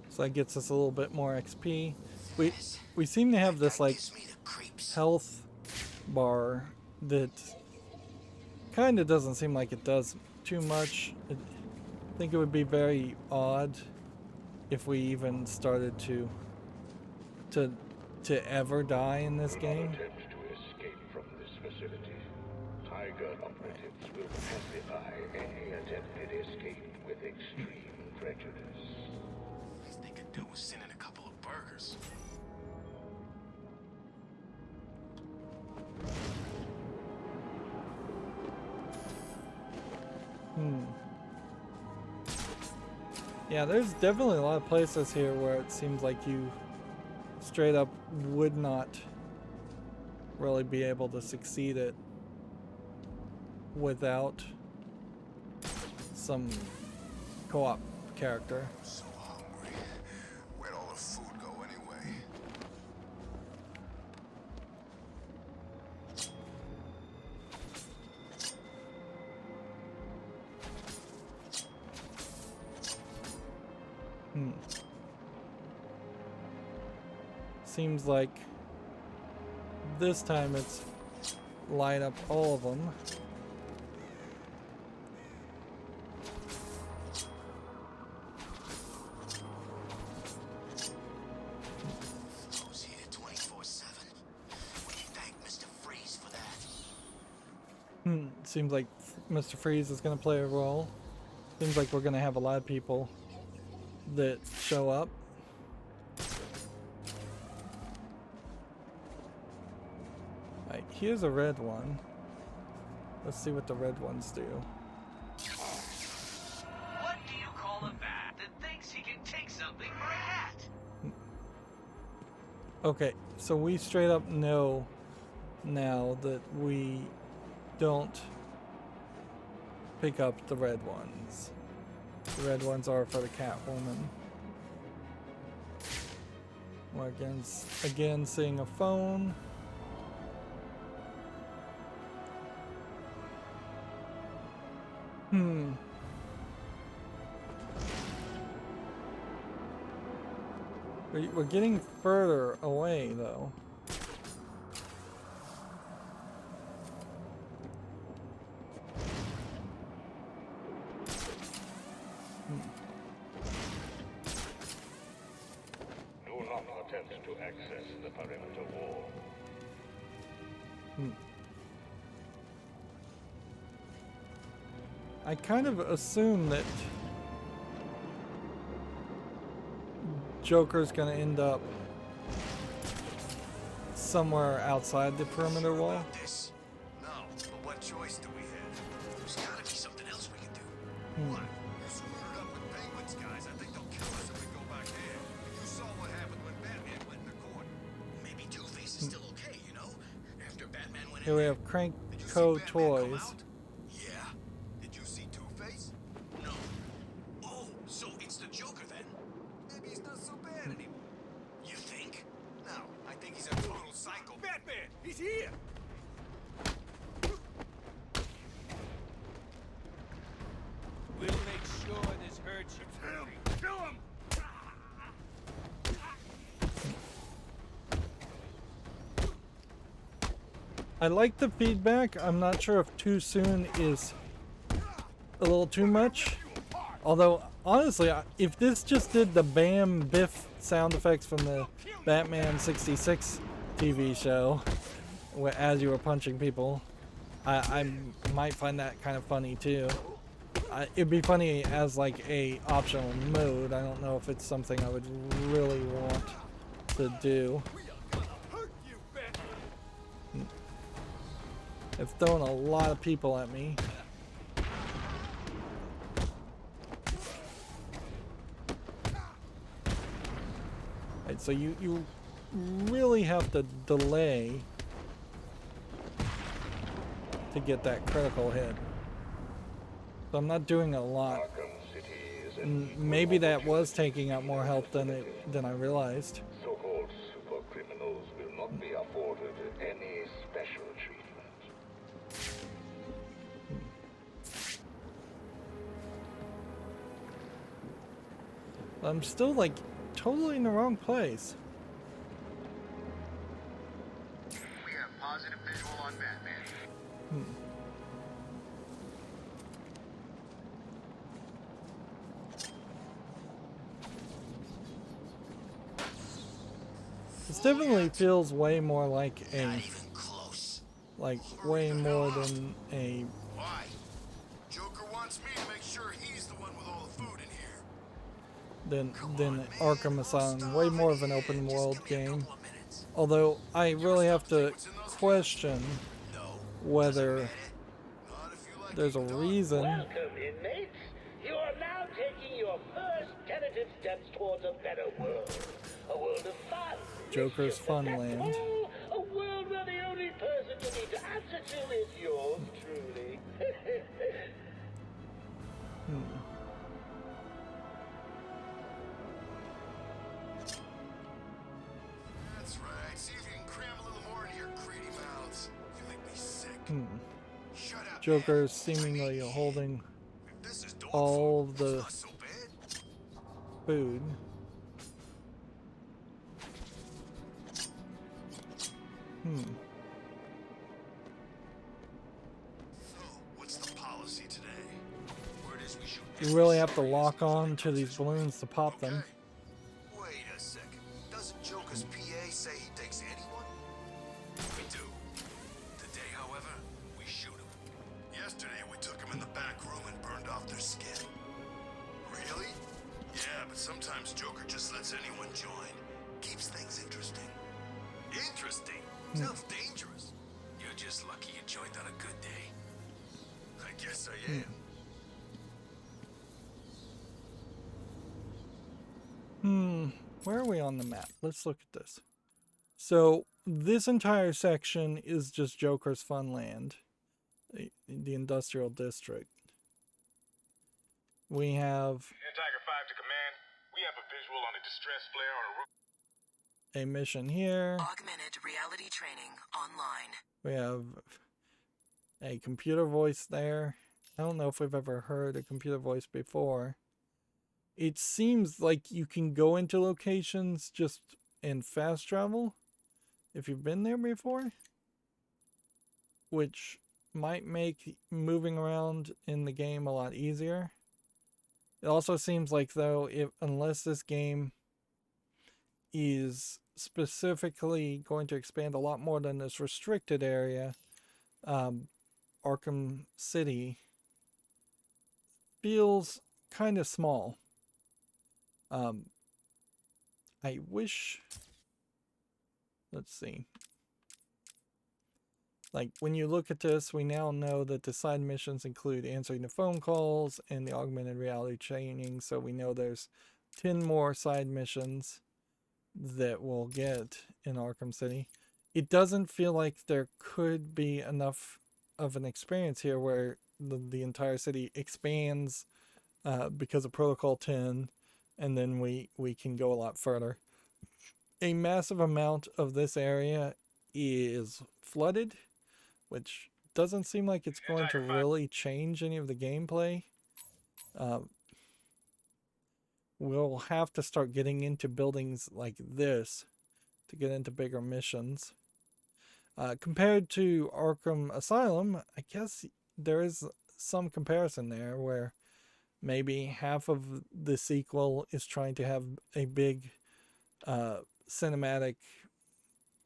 So that gets us a little bit more XP. we seem to have this like health bar that kind of doesn't seem like it does too much. I think it would be very odd if we even started to ever die in this game. Attempt to escape from this facility. Tiger operatives will pacify any attempted escape with extreme prejudice. Least they could do was send in a couple of burgers. Yeah, there's definitely a lot of places here where it seems like you straight up would not really be able to succeed it without some co-op character. So hungry. Where'd all the food go anyway? Seems like this time it's light up all of them. Who's here 24/7? We thank Mr. Freeze for that. Seems like Mr. Freeze is going to play a role. Seems like we're going to have a lot of people that show up. Alright, here's a red one. Let's see what the red ones do. What do you call a bat that thinks he can take something for a hat? Okay, so we straight up know now that we don't pick up the red ones. The red ones are for the Catwoman. We're again seeing a phone. We're getting further away though. Do not attempt to access the perimeter wall. I kind of assume that Joker's gonna end up somewhere outside the perimeter wall. No, but what choice do we have? There's gotta be something else we can do. What? You're screwed up with penguins, guys. I think they'll kill us if we go back there. You saw what happened when Batman went in the court. Maybe Two-Face is still okay, you know? After Batman went in Here we there. have Crank Co. Toys. Yeah. Did you see Two-Face? No. Oh, so it's the Joker then? Maybe he's not so bad anymore. You think? No, I think he's a total psycho. Batman, he's here! We'll make sure this hurts you. Kill him! Kill him! I like the feedback. I'm not sure if too soon is a little too much. Although, honestly, if this just did the Bam Biff sound effects from the Batman 66 TV show, as you were punching people, I might find that kind of funny too. It'd be funny as like a optional mode. I don't know if it's something I would really want to do. It's throwing a lot of people at me. Right, so you really have to delay to get that critical hit. So I'm not doing a lot. And maybe that was taking out more health than I realized. So-called super criminals will not be afforded any special treatment. I'm still like totally in the wrong place. This definitely feels way more like a, Not even close. like way more than a. Why? Joker wants me to make sure he's the one with all the food in here. Than Arkham Asylum. Way more of an open world game. Although I really have to question whether there's a reason. Welcome, inmates. You are now taking your first tentative steps towards a better world. A world of fun. Joker's Funland. A world where the only person you need to answer to is yours truly. That's right. See if you can cram a little more into your greedy mouths. You make me sick. Shut up. Joker seemingly holding all of the food. So, what's the policy today? Word is we shoot You really have to lock on to these balloons to pop them. Wait a second. Doesn't Joker's PA say he takes anyone? We do. Today, however, we shoot him. Yesterday, we took him in the back room and burned off their skin. Really? Yeah, but sometimes Joker just lets anyone join. Keeps things interesting. Interesting? Sounds dangerous. You're just lucky you joined on a good day. I guess I am. Where are we on the map? Let's look at this. So this entire section is just Joker's Funland, the industrial district. We have Tiger 5 to command. We have a visual on a distress flare on a roof. a mission here. Augmented reality training online. We have a computer voice there. I don't know if we've ever heard a computer voice before. It seems like you can go into locations just in fast travel if you've been there before, which might make moving around in the game a lot easier. It also seems like, though, unless this game is specifically going to expand a lot more than this restricted area, Arkham City feels kind of small. I wish, let's see, like when you look at this, we now know that the side missions include answering the phone calls and the augmented reality training, so we know there's 10 more side missions that we'll get in Arkham City. It doesn't feel like there could be enough of an experience here where the entire city expands because of Protocol 10, and then we can go a lot further. A massive amount of this area is flooded, which doesn't seem like it's going to really change any of the gameplay. We'll have to start getting into buildings like this to get into bigger missions. Compared to Arkham Asylum, I guess there is some comparison there where maybe half of the sequel is trying to have a big cinematic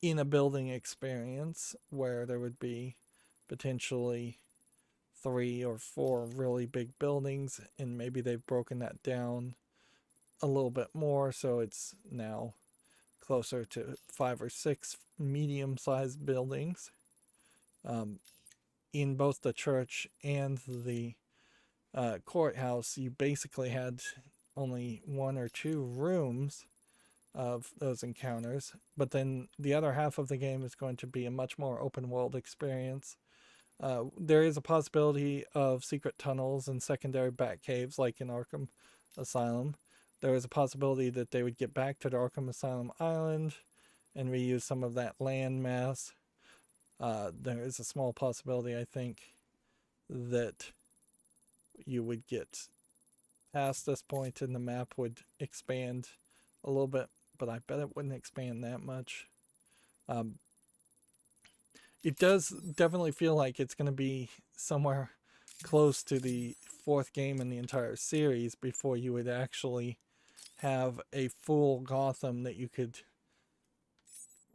in a building experience where there would be potentially 3 or 4 really big buildings, and maybe they've broken that down a little bit more, so it's now closer to 5 or 6 medium-sized buildings. In both the church and the courthouse, you basically had only 1 or 2 rooms of those encounters, but then the other half of the game is going to be a much more open world experience. There is a possibility of secret tunnels and secondary bat caves like in Arkham Asylum. There is a possibility that they would get back to the Arkham Asylum Island and reuse some of that land mass. There is a small possibility, I think, that you would get past this point and the map would expand a little bit, but I bet it wouldn't expand that much. It does definitely feel like it's going to be somewhere close to the 4th game in the entire series before you would actually have a full Gotham that you could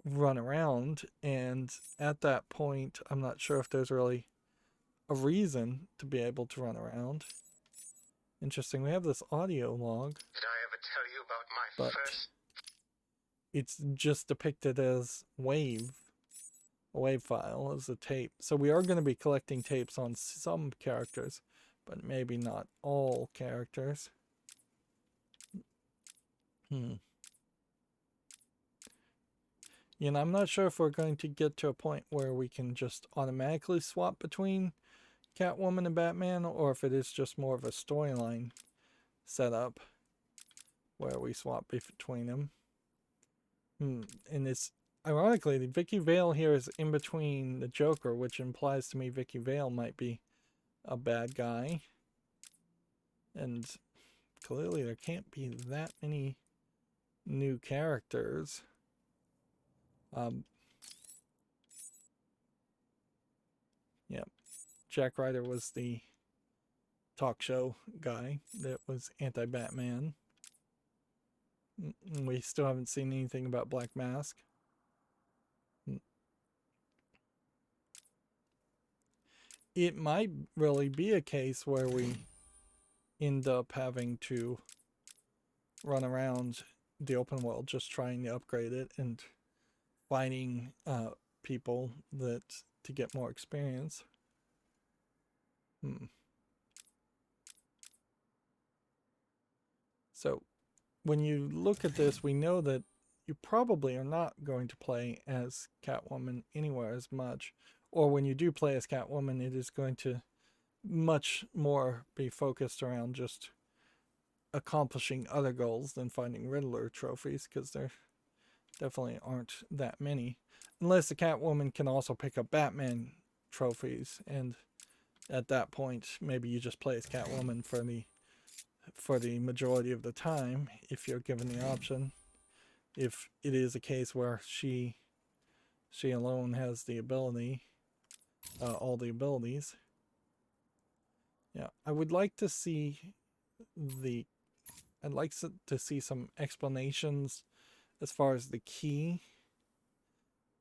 run around, and at that point, I'm not sure if there's really a reason to be able to run around. Interesting, we have this audio log. Did I ever tell you about my But first? it's just depicted as a wave file, as a tape. So we are going to be collecting tapes on some characters, but maybe not all characters. You know, I'm not sure if we're going to get to a point where we can just automatically swap between Catwoman and Batman, or if it is just more of a storyline setup where we swap between them. And it's ironically, the Vicky Vale here is in between the Joker, which implies to me Vicky Vale might be a bad guy. And clearly there can't be that many new characters. Yeah, Jack Ryder was the talk show guy that was anti-Batman. We still haven't seen anything about Black Mask. It might really be a case where we end up having to run around the open world just trying to upgrade it and fighting people that to get more experience. So when you look at this, we know that you probably are not going to play as Catwoman anywhere as much, or when you do play as Catwoman, it is going to much more be focused around just accomplishing other goals than finding Riddler trophies, because there definitely aren't that many, unless the Catwoman can also pick up Batman trophies, and at that point maybe you just play as Catwoman for the majority of the time if you're given the option, if it is a case where she alone has the ability, all the abilities. Yeah, I would like to see I'd like to see some explanations as far as the key.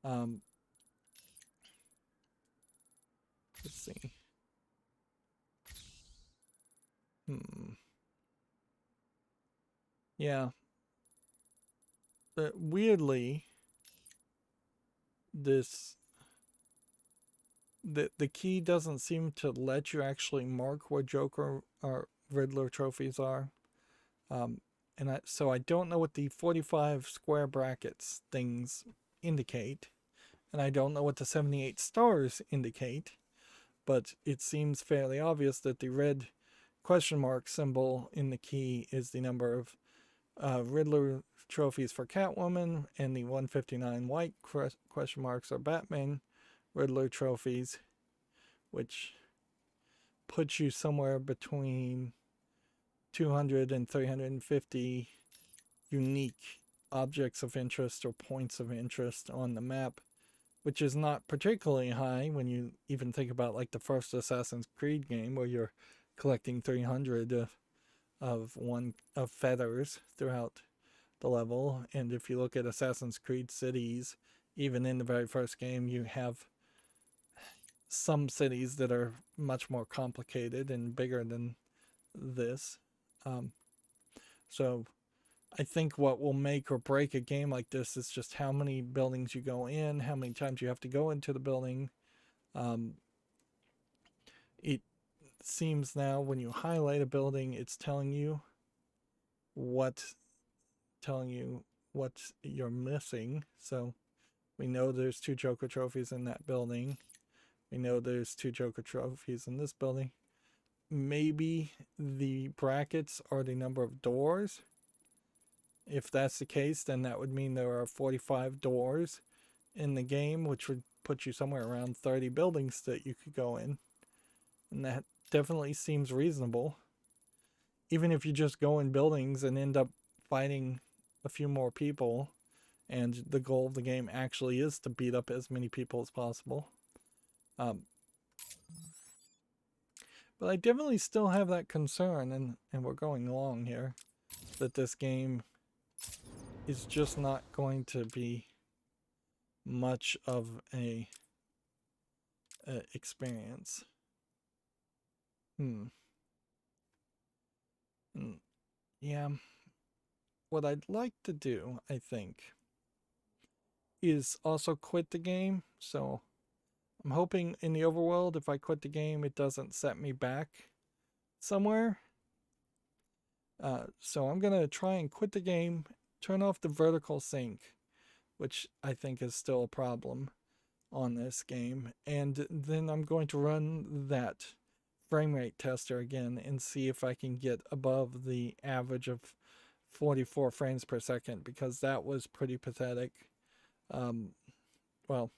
Let's see. Yeah. But weirdly, the key doesn't seem to let you actually mark where Joker or Riddler trophies are. So I don't know what the 45 square brackets things indicate, and I don't know what the 78 stars indicate, but it seems fairly obvious that the red question mark symbol in the key is the number of Riddler trophies for Catwoman, and the 159 white question marks are Batman Riddler trophies, which puts you somewhere between 200 and 350 unique objects of interest or points of interest on the map, which is not particularly high when you even think about like the first Assassin's Creed game, where you're collecting 300 of feathers throughout the level. And if you look at Assassin's Creed cities, even in the very first game, you have some cities that are much more complicated and bigger than this. So I think what will make or break a game like this is just how many buildings you go in, how many times you have to go into the building. It seems now when you highlight a building, it's telling you what you're missing. So we know there's 2 Joker trophies in that building. We know there's 2 Joker trophies in this building. Maybe the brackets are the number of doors. If that's the case, then that would mean there are 45 doors in the game, which would put you somewhere around 30 buildings that you could go in. And that definitely seems reasonable. Even if you just go in buildings and end up fighting a few more people, and the goal of the game actually is to beat up as many people as possible. But I definitely still have that concern, and we're going along here, that this game is just not going to be much of a experience. Yeah. What I'd like to do, I think, is also quit the game. So I'm hoping in the overworld, if I quit the game, it doesn't set me back somewhere. So I'm going to try and quit the game, turn off the vertical sync, which I think is still a problem on this game. And then I'm going to run that frame rate tester again and see if I can get above the average of 44 frames per second, because that was pretty pathetic. Well,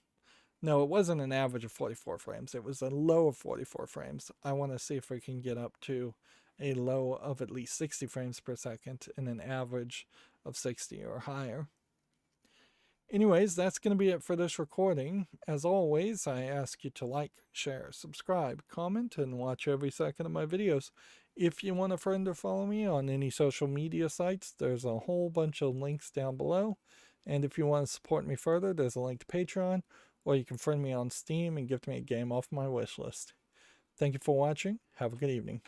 no, it wasn't an average of 44 frames. It was a low of 44 frames. I want to see if we can get up to a low of at least 60 frames per second and an average of 60 or higher. Anyways, that's going to be it for this recording. As always, I ask you to like, share, subscribe, comment, and watch every second of my videos. If you want a friend or follow me on any social media sites, there's a whole bunch of links down below. And if you want to support me further, there's a link to Patreon, or you can friend me on Steam and gift me a game off my wish list. Thank you for watching. Have a good evening.